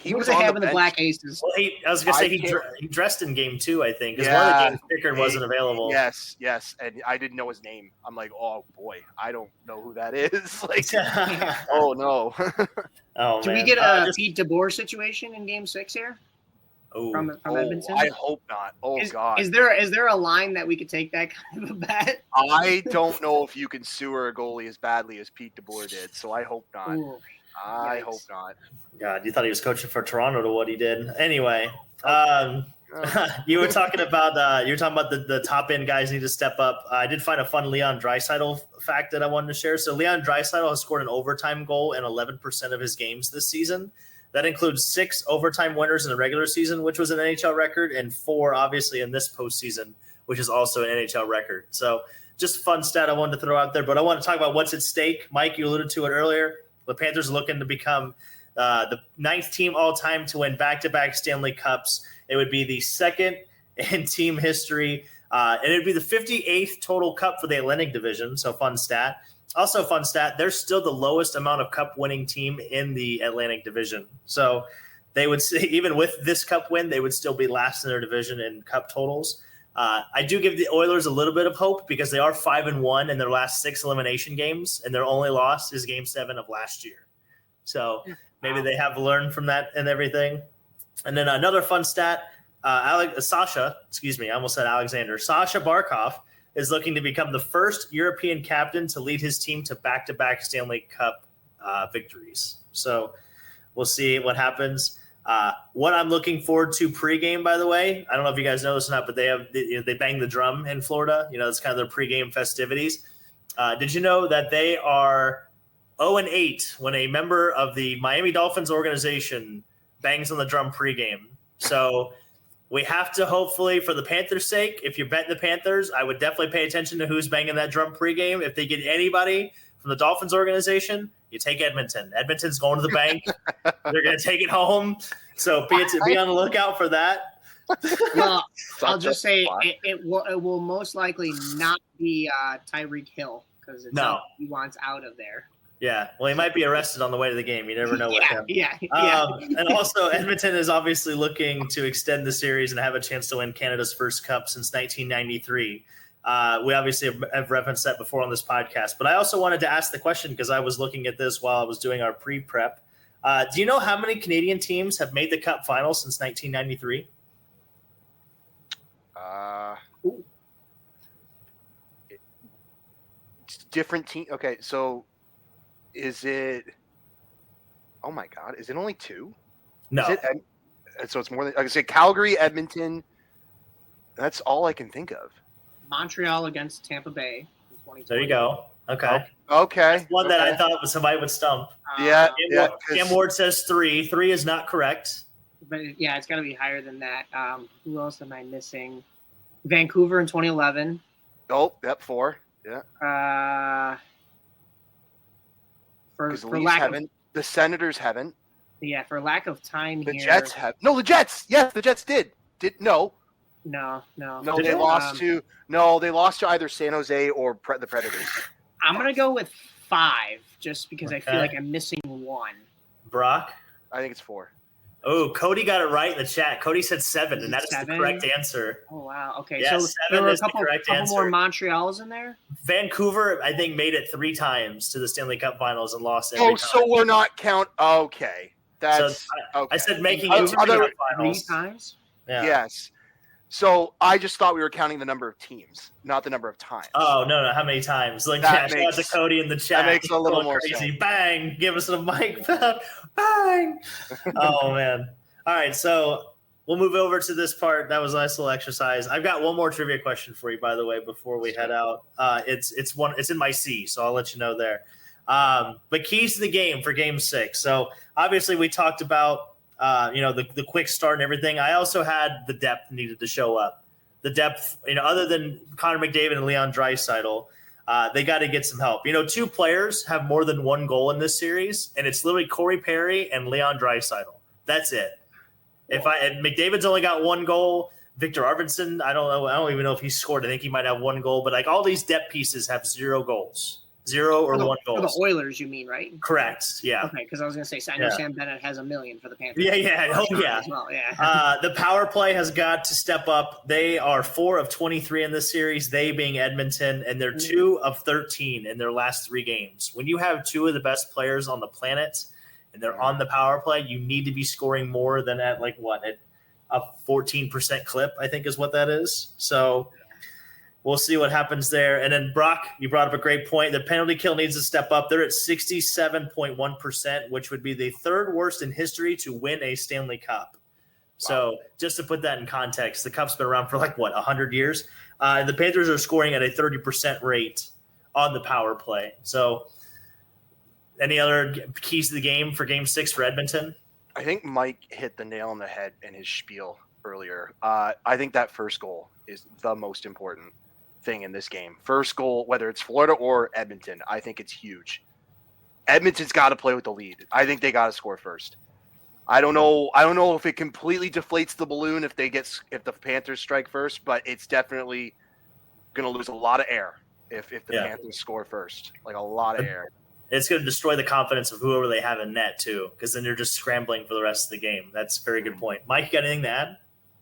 He was on the bench. Black Aces. Well, I was gonna say he dressed in game 2, I think, because one of the games Pickard wasn't available. Yes, and I didn't know his name. I'm like, oh boy, I don't know who that is. Like, oh no. Do we get a Pete DeBoer situation in game 6 here? From Edmonton? I hope not. God. Is there a line that we could take that kind of a bet? I don't know if you can sewer a goalie as badly as Pete DeBoer did, so I hope not. Ooh. I hope not. God, you thought he was coaching for Toronto to what he did. Anyway, you were talking about the top end guys need to step up. I did find a fun Leon Draisaitl fact that I wanted to share. So Leon Draisaitl has scored an overtime goal in 11% of his games this season. That includes 6 overtime winners in the regular season, which was an NHL record, and 4 obviously in this postseason, which is also an NHL record. So just a fun stat I wanted to throw out there. But I want to talk about what's at stake. Mike, you alluded to it earlier. The Panthers are looking to become the 9th team all-time to win back-to-back Stanley Cups. It would be the 2nd in team history, and it would be the 58th total cup for the Atlantic Division, so fun stat. Also fun stat, they're still the lowest amount of cup-winning team in the Atlantic Division. So they would say, even with this cup win, they would still be last in their division in cup totals. I do give the Oilers a little bit of hope because they are 5-1 in their last 6 elimination games, and their only loss is Game 7 of last year. So maybe they have learned from that and everything. And then another fun stat: Sasha Barkov is looking to become the first European captain to lead his team to back-to-back Stanley Cup victories. So we'll see what happens. What I'm looking forward to pregame, by the way, I don't know if you guys know this or not, but they bang the drum in Florida. It's kind of their pregame festivities. Did you know that they are 0-8 when a member of the Miami Dolphins organization bangs on the drum pregame? So we have to, hopefully, for the Panthers' sake, if you're betting the Panthers, I would definitely pay attention to who's banging that drum pregame. If they get anybody from the Dolphins organization, you take Edmonton. Edmonton's going to the bank. They're going to take it home. So be on the lookout for that. Well, I'll just say it will most likely not be Tyreek Hill because he wants out of there. Yeah, well, he might be arrested on the way to the game. You never know with him. Yeah. And also, Edmonton is obviously looking to extend the series and have a chance to win Canada's first cup since 1993. We obviously have referenced that before on this podcast. But I also wanted to ask the question because I was looking at this while I was doing our pre-prep. Do you know how many Canadian teams have made the Cup final since 1993? It's different team. Okay, so is it? Oh my God, is it only 2? No. So it's more than. Like I said, Calgary, Edmonton. That's all I can think of. Montreal against Tampa Bay in 2020. There you go. Okay. Okay. That's one that I thought somebody would stump. Cam Ward says 3. 3 is not correct. But it's got to be higher than that. Who else am I missing? Vancouver in 2011. Oh, 4. Yeah. For lack of the Senators haven't. Yeah, for lack of time the here. Jets have. No, the Jets. Yes, the Jets did. No. No. They lost to. No, they lost to either San Jose or the Predators. I'm gonna go with 5, just because I feel like I'm missing 1. Brock, I think it's 4. Oh, Cody got it right in the chat. Cody said 7, and that's 7? The correct answer. Oh wow. Okay, yeah, so there were a couple more Montreals in there. Vancouver, I think, made it 3 times to the Stanley Cup Finals and lost every time. So we're not count. Okay, that's. Okay. I said making it to the finals 3 times. Yeah. Yes. So I just thought we were counting the number of teams, not the number of times. Oh no! How many times? Like, shout out to Cody in the chat. That makes a little more crazy. sense. Bang! Give us a mic. Bang! Oh man! All right. So we'll move over to this part. That was a nice little exercise. I've got one more trivia question for you, by the way, before we head out. It's in my C, so I'll let you know there. But keys to the game for Game 6. So obviously we talked about the quick start and everything. I also had the depth needed to show up. The depth, other than Connor McDavid and Leon Draisaitl, they got to get some help. 2 players have more than 1 goal in this series, and it's literally Corey Perry and Leon Draisaitl. That's it. And McDavid's only got 1 goal. Victor Arvidsson, I don't know. I don't even know if he scored. I think he might have 1 goal. But like all these depth pieces have 0 goals. 0 or 1 goal. For the Oilers, you mean, right? Correct. Yeah. Okay, because I was going to say, I know Sam Bennett has $1 million for the Panthers. Yeah. Oh, yeah. Well, yeah. The power play has got to step up. They are 4 of 23 in this series, they being Edmonton, and they're 2 of 13 in their last 3 games. When you have 2 of the best players on the planet and they're on the power play, you need to be scoring more than at a 14% clip, I think is what that is. So we'll see what happens there. And then, Brock, you brought up a great point. The penalty kill needs to step up. They're at 67.1%, which would be the 3rd worst in history to win a Stanley Cup. Wow. So just to put that in context, the Cup's been around for 100 years. The Panthers are scoring at a 30% rate on the power play. So any other keys to the game for Game 6 for Edmonton? I think Mike hit the nail on the head in his spiel earlier. I think that first goal is the most important thing in this game. First goal, whether it's Florida or Edmonton, I think it's huge. Edmonton's got to play with the lead. I think they got to score first. I don't know if it completely deflates the balloon if the Panthers strike first, but it's definitely going to lose a lot of air if the Panthers score first. A lot of air. It's going to destroy the confidence of whoever they have in net, too, because then they're just scrambling for the rest of the game. That's a very good point. Mike, you got anything to add?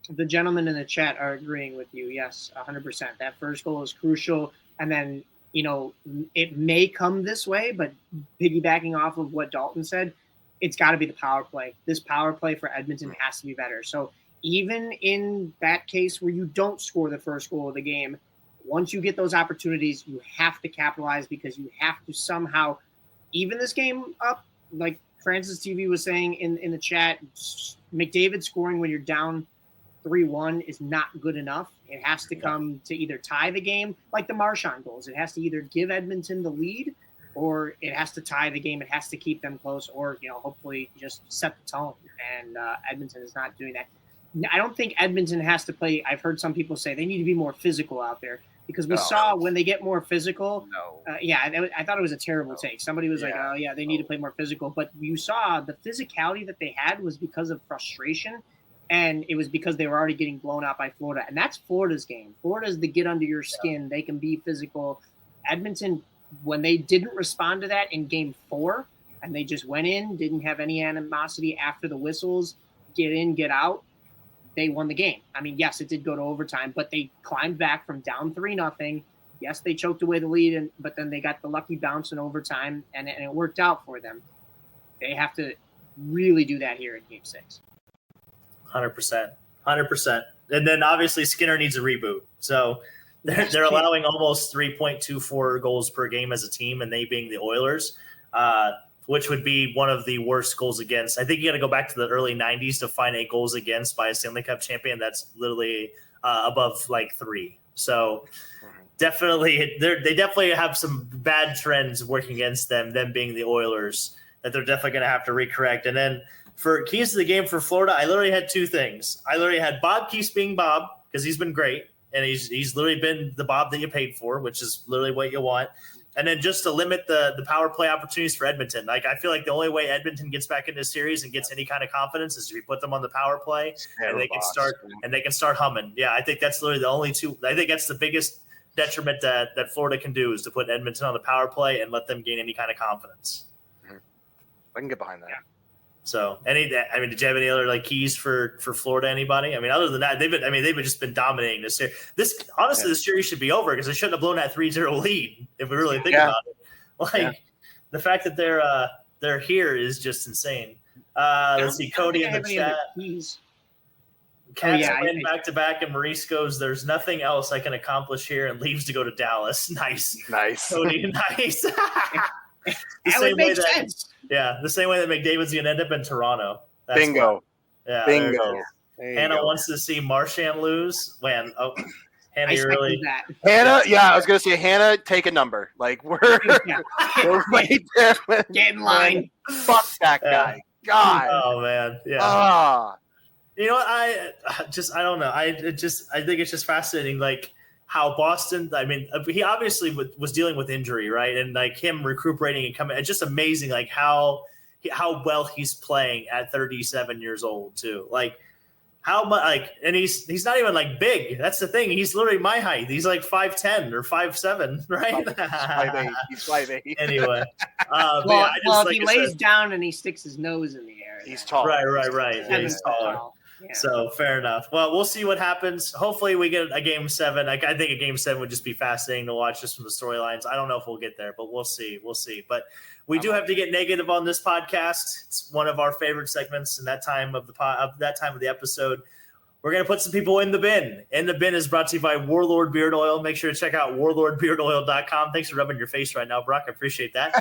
The gentlemen in the chat are agreeing with you. Yes, 100%. That first goal is crucial. And then, it may come this way, but piggybacking off of what Dalton said, it's got to be the power play. This power play for Edmonton has to be better. So even in that case where you don't score the first goal of the game, once you get those opportunities, you have to capitalize because you have to somehow – even this game up, like Francis TV was saying in the chat, McDavid scoring when you're down 3-1 is not good enough. It has to come to either tie the game, like the Marchand goals. It has to either give Edmonton the lead or it has to tie the game. It has to keep them close or, hopefully just set the tone. And Edmonton is not doing that. I don't think Edmonton has to play. I've heard some people say they need to be more physical out there. Because we saw when they get more physical, I thought it was a terrible take. Somebody was like, they need to play more physical. But you saw the physicality that they had was because of frustration, and it was because they were already getting blown out by Florida. And that's Florida's game. Florida's the get under your skin. They can be physical. Edmonton, when they didn't respond to that in Game 4, and they just went in, didn't have any animosity after the whistles, get in, get out, they won the game. I mean, yes, it did go to overtime, but they climbed back from down 3-0. Yes, they choked away the lead, but then they got the lucky bounce in overtime, and it worked out for them. They have to really do that here in Game 6. 100%. And then obviously Skinner needs a reboot. So they're allowing almost 3.24 goals per game as a team, and they being the Oilers. Which would be one of the worst goals against. I think you got to go back to the early 90s to find a goals against by a Stanley Cup champion that's literally above 3. So definitely, they definitely have some bad trends working against them being the Oilers, that they're definitely going to have to recorrect. And then for keys to the game for Florida, I literally had 2 things. I literally had Bob Keefe being Bob, because he's been great, and he's literally been the Bob that you paid for, which is literally what you want. And then just to limit the power play opportunities for Edmonton. I feel like the only way Edmonton gets back into the series and gets any kind of confidence is if you put them on the power play and they can start humming. Yeah, I think that's literally the only 2. I think that's the biggest detriment that Florida can do is to put Edmonton on the power play and let them gain any kind of confidence. I can get behind that. Yeah. So, did you have any other keys for Florida? Anybody? Other than that, they've just been dominating this series. This series should be over because they shouldn't have blown that 3-0 lead if we really think about it. The fact that they're here is just insane. Let's see, Cody in the chat. Cats win back-to-back, and Maurice goes, "There's nothing else I can accomplish here," and leaves to go to Dallas. Nice, Cody, nice. That would make sense. Yeah, the same way that McDavid's going to end up in Toronto. Bingo. Yeah, bingo. Hannah wants to see Marchand lose. When Hannah, I really that. Hannah, yeah, I was gonna say Hannah, take a number. Like we're right there. Get in line. Fuck that guy. God. Oh man, yeah. You know what? I don't know. I think it's just fascinating, like how Boston. I mean, he obviously was dealing with injury, right? And like him recuperating and coming. It's just amazing, like how well he's playing at 37 years old too. Like how much, like, and he's not even like big. That's the thing. He's literally my height. He's like 5'10" or 5'7", right? 5'8". He's 5'8". Anyway, if he lays down and he sticks his nose in the air, he's tall. Right. Yeah, he's taller. Yeah. So fair enough. Well, we'll see what happens. Hopefully we get a game 7. I think a game 7 would just be fascinating to watch just from the storylines. I don't know if we'll get there, but we'll see. But we do have to get negative on this podcast. It's one of our favorite segments in that time of the episode. We're going to put some people in the bin. In the bin is brought to you by Warlord Beard Oil. Make sure to check out warlordbeardoil.com. Thanks for rubbing your face right now, Brock. I appreciate that.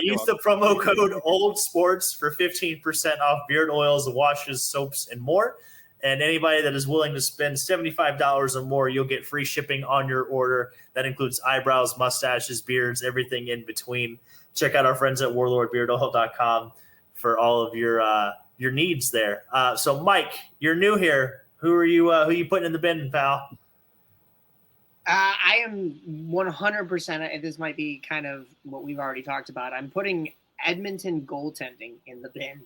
Use the promo code OLDSPORTS for 15% off beard oils, washes, soaps, and more. And anybody that is willing to spend $75 or more, you'll get free shipping on your order. That includes eyebrows, mustaches, beards, everything in between. Check out our friends at warlordbeardoil.com for all of your needs there. So, Mike, you're new here. Who are you putting in the bin, pal? I am 100%. This might be kind of what we've already talked about. I'm putting Edmonton goaltending in the bin.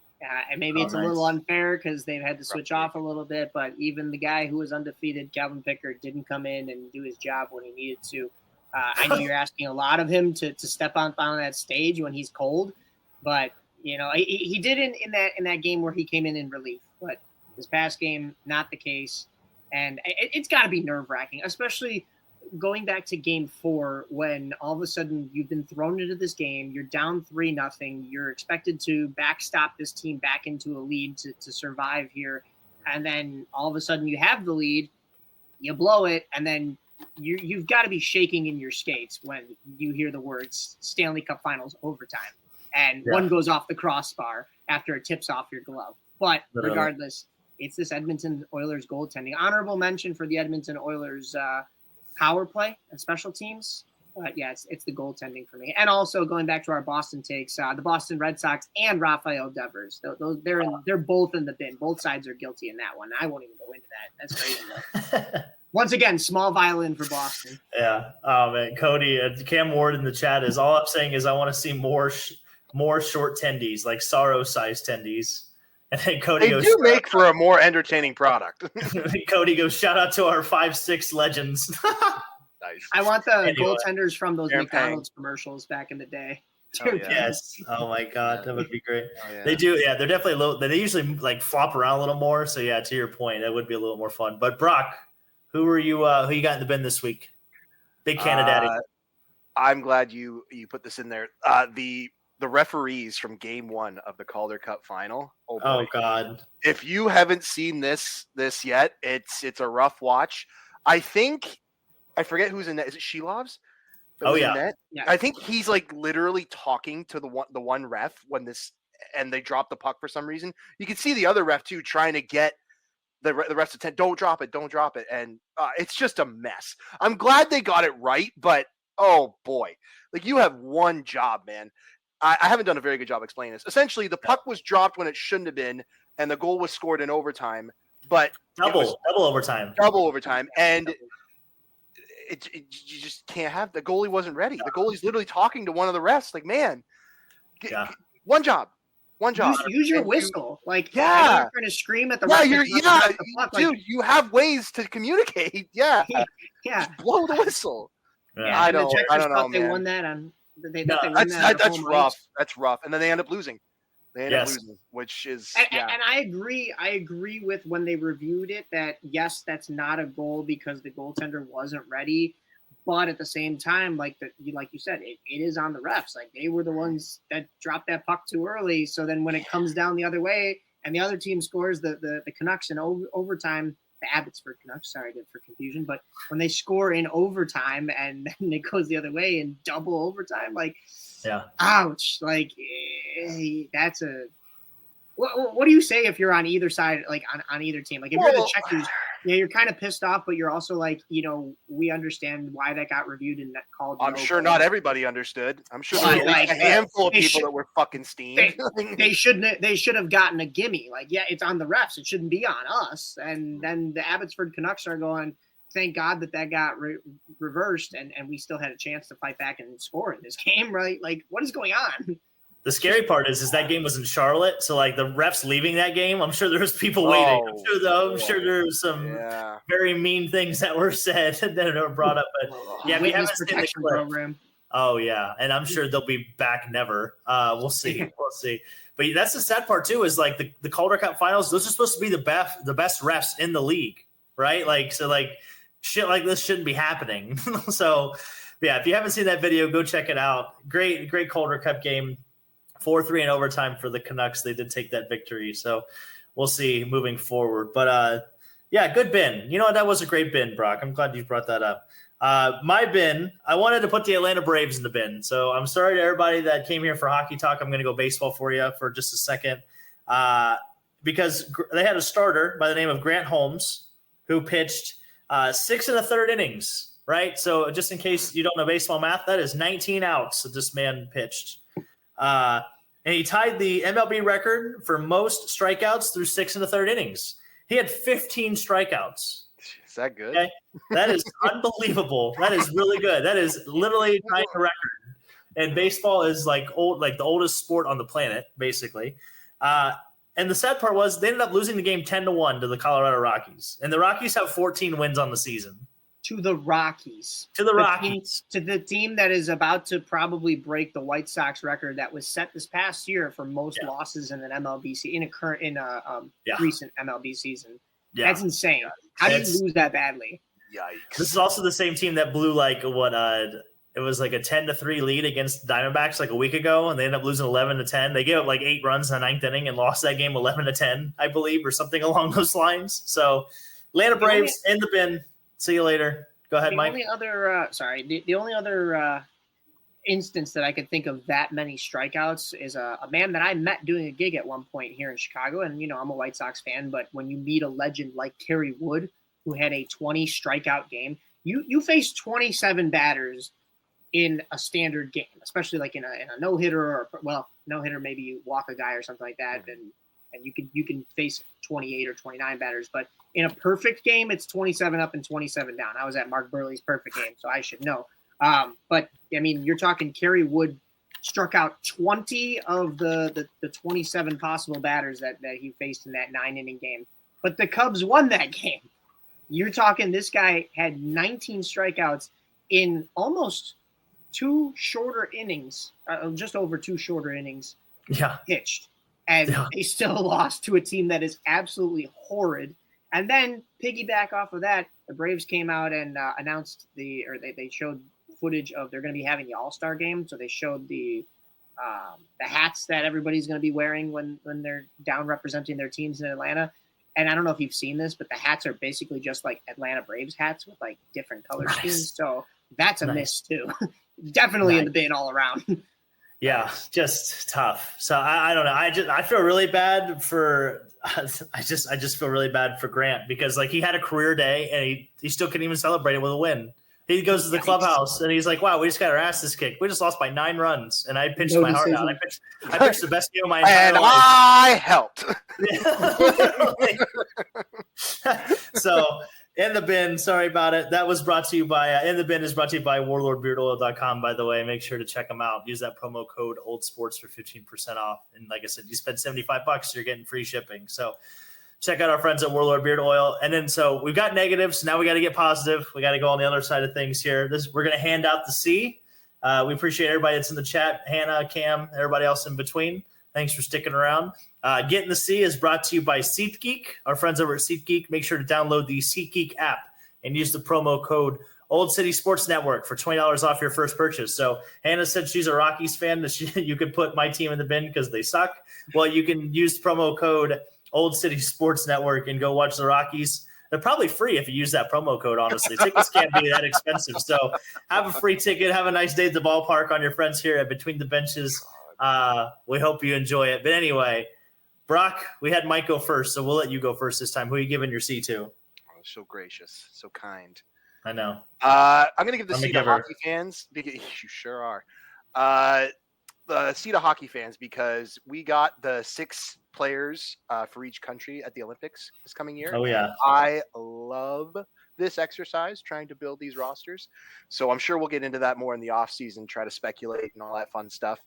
And maybe it's a little unfair because they've had to switch off a little bit, but even the guy who was undefeated, Calvin Pickard, didn't come in and do his job when he needed to. I know you're asking a lot of him to step on that stage when he's cold, but he did in that game where he came in relief. But this past game, not the case, and it's got to be nerve-wracking, especially going back to game 4 when all of a sudden you've been thrown into this game, you're down 3-0, you're expected to backstop this team back into a lead to survive here, and then all of a sudden you have the lead, you blow it, and then you've got to be shaking in your skates when you hear the words Stanley Cup Finals overtime, and one goes off the crossbar after it tips off your glove. But regardless, it's this Edmonton Oilers goaltending. Honorable mention for the Edmonton Oilers power play and special teams. But yeah, it's the goaltending for me. And also going back to our Boston takes, the Boston Red Sox and Rafael Devers. They're both in the bin. Both sides are guilty in that one. I won't even go into that. That's crazy. Once again, small violin for Boston. Yeah. Oh man, Cody, Cam Ward in the chat is all I'm saying is I want to see more short tendies, like Sorrow-sized tendies. And then Cody goes, make for a more entertaining product. Cody goes, shout out to our 5'6" legends. Nice. I want the goaltenders from those McDonald's commercials back in the day. Yes. Oh my God, that would be great. They do. Yeah, they're definitely a little. They usually like flop around a little more. So yeah, to your point, that would be a little more fun. But Brock, who you got in the bin this week? Big Canadaddy. I'm glad you put this in there. The referees from Game 1 of the Calder Cup Final. Oh God! If you haven't seen this yet, it's a rough watch. I forget who's in net. Is it Shilovs? Oh yeah. Yeah. I think he's like literally talking to the one ref and they drop the puck for some reason. You can see the other ref too trying to get the rest of 10. Don't drop it, and it's just a mess. I'm glad they got it right, but oh boy, like you have one job, man. I haven't done a very good job explaining this. Essentially, the puck was dropped when it shouldn't have been, and the goal was scored in overtime. But double overtime, and you just can't have the goalie wasn't ready. The goalie's literally talking to one of the refs, like, man, one job. Use your whistle, like you're trying to scream at the ref. Dude, you have ways to communicate. Yeah, just blow the whistle. Yeah, I don't know, man. They won that on. That's rough. That's rough. And then they end up losing. Which is and I agree with when they reviewed it that yes, that's not a goal because the goaltender wasn't ready. But at the same time, like you said, it is on the refs. Like they were the ones that dropped that puck too early. So then when it comes down the other way and the other team scores the Canucks in overtime, the Abbotsford Canucks, sorry for confusion, but when they score in overtime and then it goes the other way in double overtime, like, ouch, like that's What do you say if you're on either side, like on either team? Like if you're the Checkers, you're kind of pissed off, but you're also like, we understand why that got reviewed and that called. I'm sure not everybody understood. I'm sure there was a handful of people that were fucking steamed. They should have gotten a gimme. Like, yeah, it's on the refs. It shouldn't be on us. And then the Abbotsford Canucks are going, thank God that got reversed and we still had a chance to fight back and score in this game, right? Like, what is going on? The scary part is that game was in Charlotte, so like the refs leaving that game, I'm sure there was people waiting. I'm sure there was some very mean things that were said that were brought up. But yeah, we haven't seen the clip. Program. Oh yeah, and I'm sure they'll be back never. We'll see. We'll see. But that's the sad part too. Is like the Calder Cup Finals. Those are supposed to be the best refs in the league, right? Like so, like shit like this shouldn't be happening. So yeah, if you haven't seen that video, go check it out. Great Calder Cup game. 4-3 in overtime for the Canucks. They did take that victory. So we'll see moving forward. But yeah, good bin. You know what? That was a great bin, Brock. I'm glad you brought that up. My bin, I wanted to put the Atlanta Braves in the bin. So I'm sorry to everybody that came here for hockey talk. I'm going to go baseball for you for just a second. Because they had a starter by the name of Grant Holmes who pitched 6 1/3 innings, right? So just in case you don't know baseball math, that is 19 outs that this man pitched. And he tied the MLB record for most strikeouts through 6 1/3 innings. He had 15 strikeouts. Is that good? Okay? That is unbelievable. That is really good. That is literally tying a record. And baseball is like the oldest sport on the planet, basically. And the sad part was they ended up losing the game 10-1 to the Colorado Rockies. And the Rockies have 14 wins on the season. To the Rockies. To the team that is about to probably break the White Sox record that was set this past year for most losses in an MLB recent MLB season. Yeah. That's insane. How do you lose that badly? Yikes. This is also the same team that blew it was like a 10-3 lead against Diamondbacks like a week ago, and they ended up losing 11-10. They gave up like 8 runs in the 9th inning and lost that game 11-10, I believe, or something along those lines. So Atlanta Braves in the bin. See you later. Go ahead, Mike. The only other instance that I could think of that many strikeouts is a man that I met doing a gig at one point here in Chicago. And, I'm a White Sox fan, but when you meet a legend like Kerry Wood, who had a 20 strikeout game, you face 27 batters in a standard game, especially like in a no-hitter no-hitter, maybe you walk a guy or something like that. And you can face 28 or 29 batters, but in a perfect game, it's 27 up and 27 down. I was at Mark Burley's perfect game, so I should know. But I mean, you're talking Kerry Wood struck out 20 of the 27 possible batters that he faced in that 9-inning game. But the Cubs won that game. You're talking this guy had 19 strikeouts in almost 2 shorter innings, just over 2 shorter innings pitched. And they still lost to a team that is absolutely horrid. And then piggyback off of that, the Braves came out and announced they showed footage of they're going to be having the All-Star game. So they showed the hats that everybody's going to be wearing when they're down representing their teams in Atlanta. And I don't know if you've seen this, but the hats are basically just like Atlanta Braves hats with like different color schemes. So that's a miss too. Definitely in the bin all around. Yeah, just tough. So I don't know. I feel really bad for. I just feel really bad for Grant because like he had a career day and he still couldn't even celebrate it with a win. He goes to the clubhouse and he's like, "Wow, we just got our asses kicked. We just lost by 9 runs." And I pitched my heart out. I pitched the best game of my entire life. I helped. So. In the bin, sorry about it. That was brought to you by In the Bin is brought to you by warlordbeardoil.com, by the way. Make sure to check them out. Use that promo code OldSports for 15% off. And like I said, you spend $75, you're getting free shipping. So check out our friends at Warlord Beard Oil. And then so we've got negatives. Now we got to get positive. We got to go on the other side of things here. We're going to hand out the C. We appreciate everybody that's in the chat. Hannah, Cam, everybody else in between. Thanks for sticking around. Getting the C is brought to you by SeatGeek. Our friends over at SeatGeek, make sure to download the SeatGeek app and use the promo code Old City Sports Network for $20 off your first purchase. So Hannah said she's a Rockies fan, that you could put my team in the bin because they suck. Well, you can use promo code Old City Sports Network and go watch the Rockies. They're probably free if you use that promo code, honestly. Tickets can't be that expensive. So have a free ticket. Have a nice day at the ballpark on your friends here at Between the Benches. We hope you enjoy it. But anyway, Brock, we had Mike go first, so we'll let you go first this time. Who are you giving your C to? Oh, so gracious, so kind. I know. I'm going to give the I'm a C to giver. hockey fans. Because you sure are. The C to hockey fans because we got the 6 players for each country at the Olympics this coming year. Oh, yeah. I love this exercise, trying to build these rosters. So I'm sure we'll get into that more in the off season, try to speculate and all that fun stuff.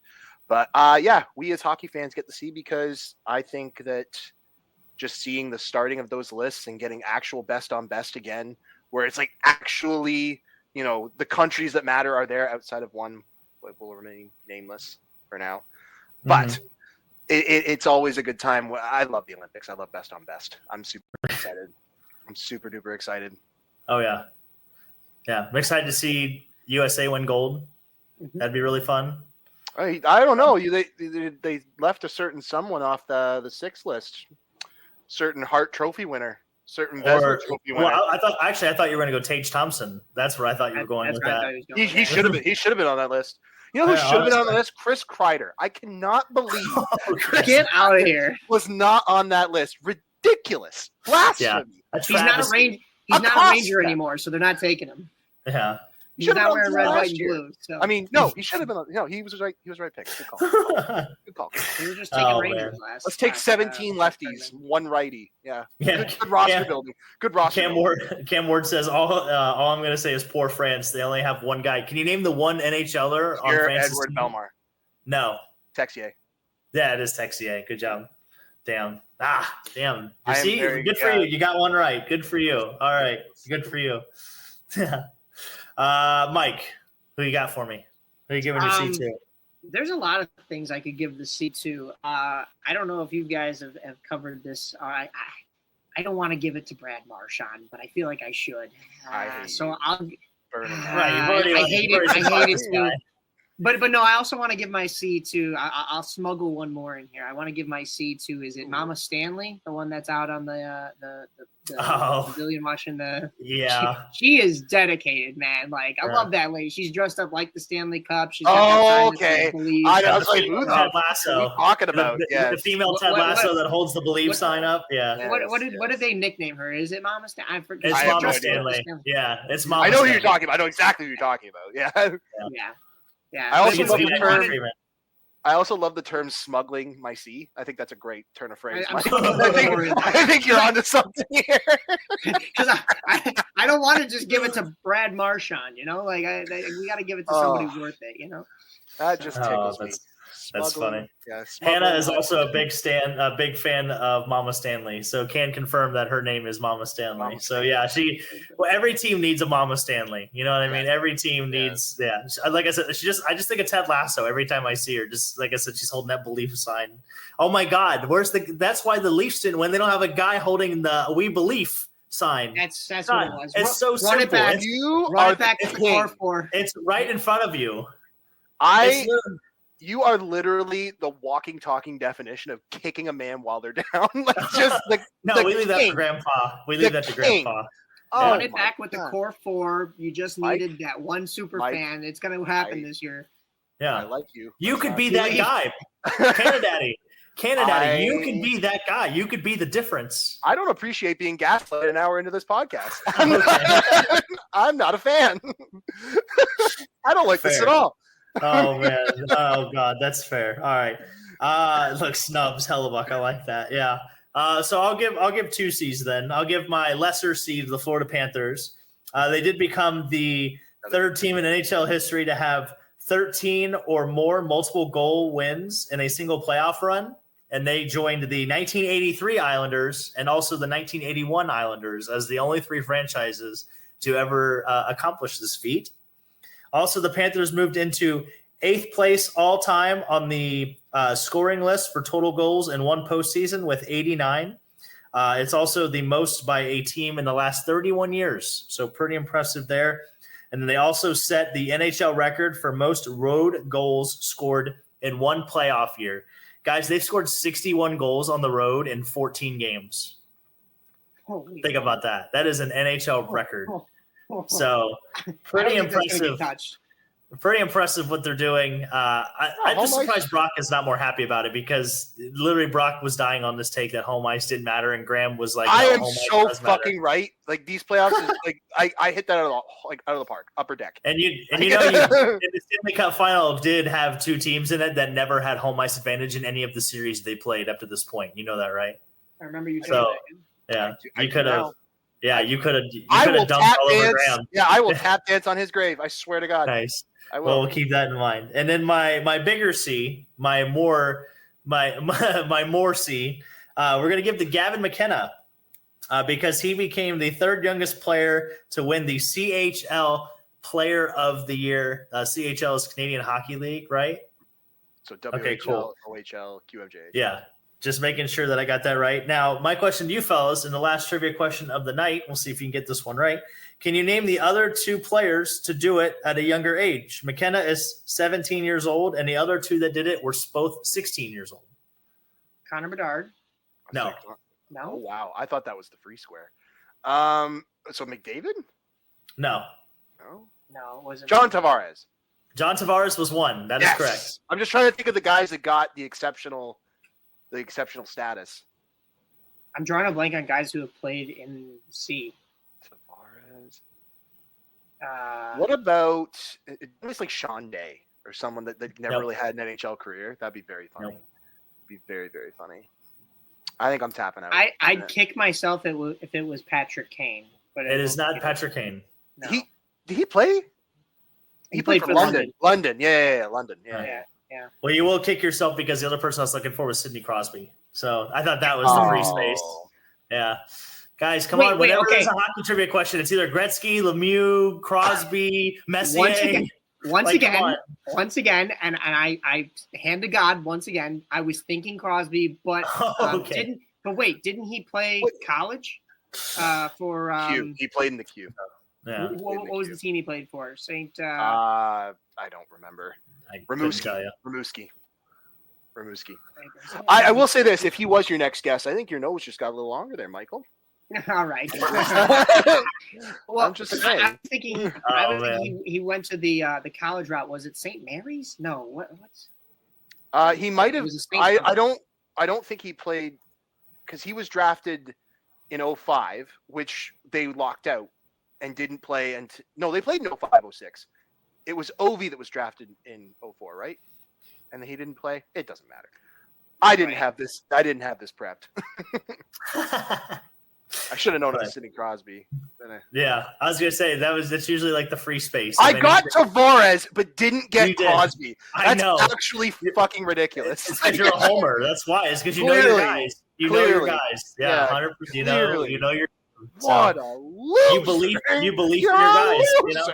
But yeah, we as hockey fans get to see because I think that just seeing the starting of those lists and getting actual best on best again, where it's like actually, the countries that matter are there outside of one will remain nameless for now. But it's always a good time. I love the Olympics. I love best on best. I'm super excited. I'm super duper excited. Oh, yeah. Yeah. I'm excited to see USA win gold. That'd be really fun. I don't know. They left a certain someone off the 6 list. Certain Hart Trophy winner. Certain Vezina Trophy winner. Well, I thought you were going to go Tage Thompson. That's where I thought you were going with that. He should have been. He should have been on that list. You know who should have been on the list? Chris Kreider. I cannot believe Get out of here. Was not on that list. Ridiculous. Blasphemy. Yeah, He's not a Ranger anymore, so they're not taking him. Yeah. He's not wearing red, white, and blue. So. I mean, no, he should have been on. No, he was right. He was right pick. Good call. Good call. We were just taking Rangers last. Let's take 17 lefties, 1 righty. Yeah. Good roster building. Good roster. Cam Ward says all I'm going to say is poor France. They only have one guy. Can you name the one NHLer on France's Edward team? Belmar. No. Texier. Yeah, it is Texier. Good job. Damn. Damn. You see, good for you. You got one right. Good for you. All right. Good for you. Mike, who you got for me? Who are you giving your C to? There's a lot of things I could give the C to. I don't know if you guys have covered this. I don't want to give it to Brad Marchand, but I feel like I should. I hate it too. But no, I also want to give my C to. I'll smuggle one more in here. I want to give my C to. Is it Mama Stanley, the one that's out on the pavilion watching the? Yeah, she is dedicated, man. Like I love that lady. She's dressed up like the Stanley Cup. She's okay. I was like, who Ted Lasso? Talking about the female Ted Lasso that holds the Believe sign up. Yeah. What did they nickname her? Is it Mama Stanley? I forget. It's Mama Stanley. Yeah, it's Mama. I know who you're talking about. I know exactly who you're talking about. Yeah. Yeah. I also love the term smuggling my C. I think that's a great turn of phrase. I think you're onto something here. Because I don't want to just give it to Brad Marchand, we got to give it to somebody worth it, That just tickles me. That's funny. Yeah, Hannah is also a big fan of Mama Stanley, so can confirm that her name is Mama Stanley. Yeah, every team needs a Mama Stanley. You know what I mean? Every team needs. Yeah, like I said, I just think of Ted Lasso every time I see her. Just like I said, she's holding that Believe sign. Oh my God, that's why the Leafs didn't win. They don't have a guy holding the We Believe sign. That's what it was. It's so simple. Run it back. Run it back to the core four. It's right in front of you. You are literally the walking, talking definition of kicking a man while they're down. We leave that to Grandpa. Run it back with the core four. You just needed that one super fan. It's going to happen this year. Yeah, I like you. You could be that guy, Canadaddy. You could be that guy. You could be the difference. I don't appreciate being gaslit an hour into this podcast. I'm not a fan. I don't like this at all. Oh man! Oh God, that's fair. All right. Look, snubs, Hellebuyck. I like that. Yeah. So I'll give 2 C's then. I'll give my lesser C to the Florida Panthers. They did become the 3rd team in NHL history to have 13 or more multiple goal wins in a single playoff run, and they joined the 1983 Islanders and also the 1981 Islanders as the only 3 franchises to ever accomplish this feat. Also, the Panthers moved into 8th place all-time on the scoring list for total goals in one postseason with 89. It's also the most by a team in the last 31 years, so pretty impressive there. And then they also set the NHL record for most road goals scored in one playoff year. Guys, they've scored 61 goals on the road in 14 games. Think about that. That is an NHL record. So pretty impressive. Pretty impressive what they're doing. I'm just surprised Brock is not more happy about it because literally Brock was dying on this take that home ice didn't matter, and Graham was like, "I am home so ice fucking matter. right." Like these playoffs is like I hit that out of the park, upper deck. And you in the Stanley Cup final did have two teams in it that never had home ice advantage in any of the series they played up to this point. You know that, right? I remember you saying that. Yeah, you could have. Yeah, you could have. I will dumped tap all over dance. Graham. Yeah, I will tap dance on his grave. I swear to God. Nice. I will. Well, we'll keep that in mind. And then my bigger C, my more C, we're gonna give to Gavin McKenna because he became the third youngest player to win the CHL Player of the Year. CHL is Canadian Hockey League, right? So WHL, okay, cool. OHL, QMJ. Yeah. Just making sure that I got that right. Now, my question to you fellas, in the last trivia question of the night, we'll see if you can get this one right. Can you name the other two players to do it at a younger age? McKenna is 17 years old, and the other two that did it were both 16 years old. Connor Bedard. No. Oh, wow. I thought that was the free square. So McDavid? No. No, it wasn't. John Tavares. John Tavares was one. That is correct. I'm just trying to think of the guys that got the exceptional status. I'm drawing a blank on guys who have played in C. Tavares. What about it's like Sean Day or someone that never Nope. really had an NHL career? That'd be very funny. Nope. Be very, very funny. I think I'm tapping out. I'd kick myself if it was Patrick Kane, but It is not Patrick Kane. No. Did he play? He played for London. London. Yeah, London. Yeah. Well, you will kick yourself because the other person I was looking for was Sidney Crosby. So I thought that was the free space. Yeah. Guys, come on. Whenever there's a hockey trivia question, it's either Gretzky, Lemieux, Crosby, Messier. Once again, and I hand to God, once again, I was thinking Crosby, but didn't he play college for Q? He played in the Q. Yeah. What was the team he played for? Saint. I don't remember. Rimouski. I will say this: if he was your next guest, I think your nose just got a little longer there, Michael. All right. Well, I'm just saying. I was thinking he went to the college route. Was it St. Mary's? No. What's? He might have. I don't think he played because he was drafted in 05, which they locked out and didn't play. No, they played in 05, 06. It was Ovi that was drafted in 04, right? And he didn't play. It doesn't matter. I didn't have this prepped. I should have known it was Sidney Crosby. Yeah, I was gonna say that's usually like the free space. I got Tavares, but didn't get Crosby. I know. That's actually fucking ridiculous. It's because you're a homer. That's why. It's because you know your guys. You know your guys. Yeah, 100%. You know your. What a loser! You believe in your guys. You know?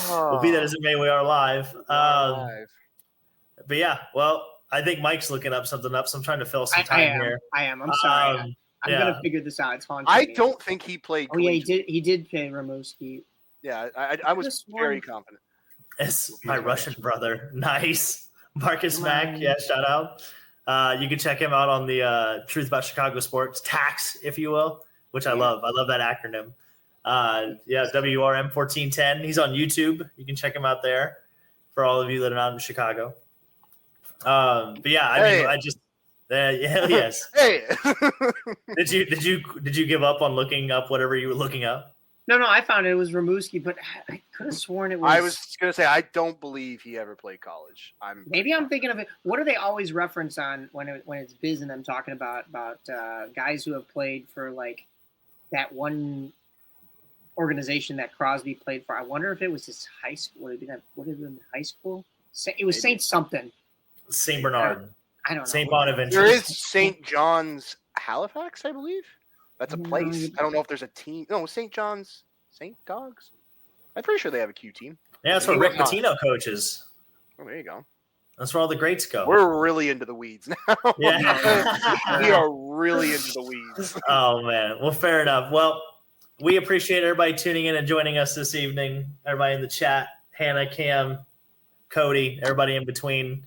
Well, be that as it may, we are live. But yeah, well, I think Mike's looking something up, so I'm trying to fill some time here. I am. I'm sorry. I'm gonna figure this out. It's haunting I me. don't think he played. Oh yeah, he did play Rimouski. Yeah, I was very confident. It's my Russian brother. Nice, Marcus Mack. Yeah, shout out. You can check him out on the Truth About Chicago Sports, TAX, if you will, which I love. I love that acronym. WRM 1410. He's on YouTube. You can check him out there for all of you that are not in Chicago. But yeah, I just hell yes. Hey, did you give up on looking up whatever you were looking up? No, I found it was Rimouski, but I could have sworn it was. I was gonna say I don't believe he ever played college. Maybe I'm thinking of it. What do they always reference on when it's Biz and them talking about guys who have played for like that one organization that Crosby played for? I wonder if it was his high school. Would it have been high school? It was Saint something. Saint Bernard. I don't know. Saint Bonaventure. There is Saint John's Halifax, I believe. That's a place. I don't know if there's a team. No, St. John's, St. Dogs. I'm pretty sure they have a Q team. Yeah, that's where Rick Pitino coaches. Oh, there you go. That's where all the greats go. We're really into the weeds now. Yeah. We are really into the weeds. Oh, man. Well, fair enough. Well, we appreciate everybody tuning in and joining us this evening. Everybody in the chat, Hannah, Cam, Cody, everybody in between.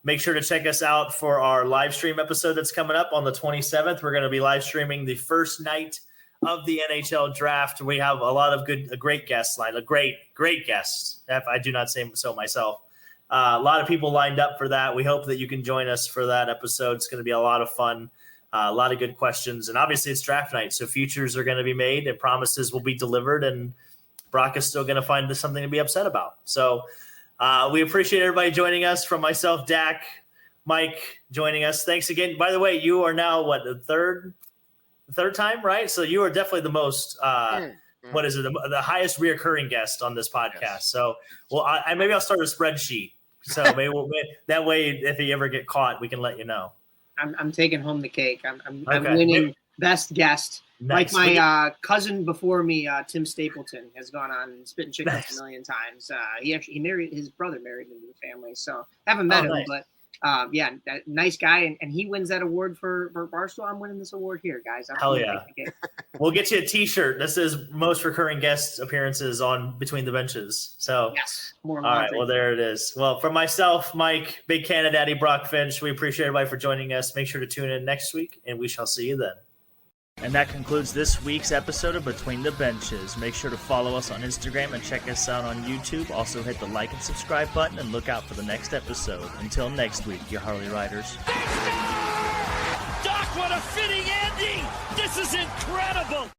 Make sure to check us out for our live stream episode that's coming up on the 27th. We're going to be live streaming the first night of the NHL draft. We have a lot of great guests lined up, great guests, if I do not say so myself. A lot of people lined up for that. We hope that you can join us for that episode. It's going to be a lot of fun, a lot of good questions. And obviously it's draft night, so futures are going to be made and promises will be delivered, and Brock is still going to find something to be upset about. So we appreciate everybody joining us. From myself, Dak, Mike joining us. Thanks again. By the way, you are now the third time, right? So you are definitely the most what is it, the highest reoccurring guest on this podcast. Yes. So maybe I'll start a spreadsheet, so maybe that way if you ever get caught we can let you know. I'm taking home the cake. I'm winning best guest. Nice. Like my cousin before me, Tim Stapleton, has gone on Spittin' Chickens a million times. He married his brother, married into the family, so haven't met him, but nice guy, and he wins that award for Barstool. I'm winning this award here, guys. Hell yeah! We'll get you a T-shirt. This is most recurring guest appearances on Between the Benches. So yes, all right. Well, there it is. Well, from myself, Mike, Big Canadaddy, Brock Finch, we appreciate everybody for joining us. Make sure to tune in next week, and we shall see you then. And that concludes this week's episode of Between the Benches. Make sure to follow us on Instagram and check us out on YouTube. Also hit the like and subscribe button and look out for the next episode. Until next week, you Harley Riders. Doc, what a fitting ending! This is incredible!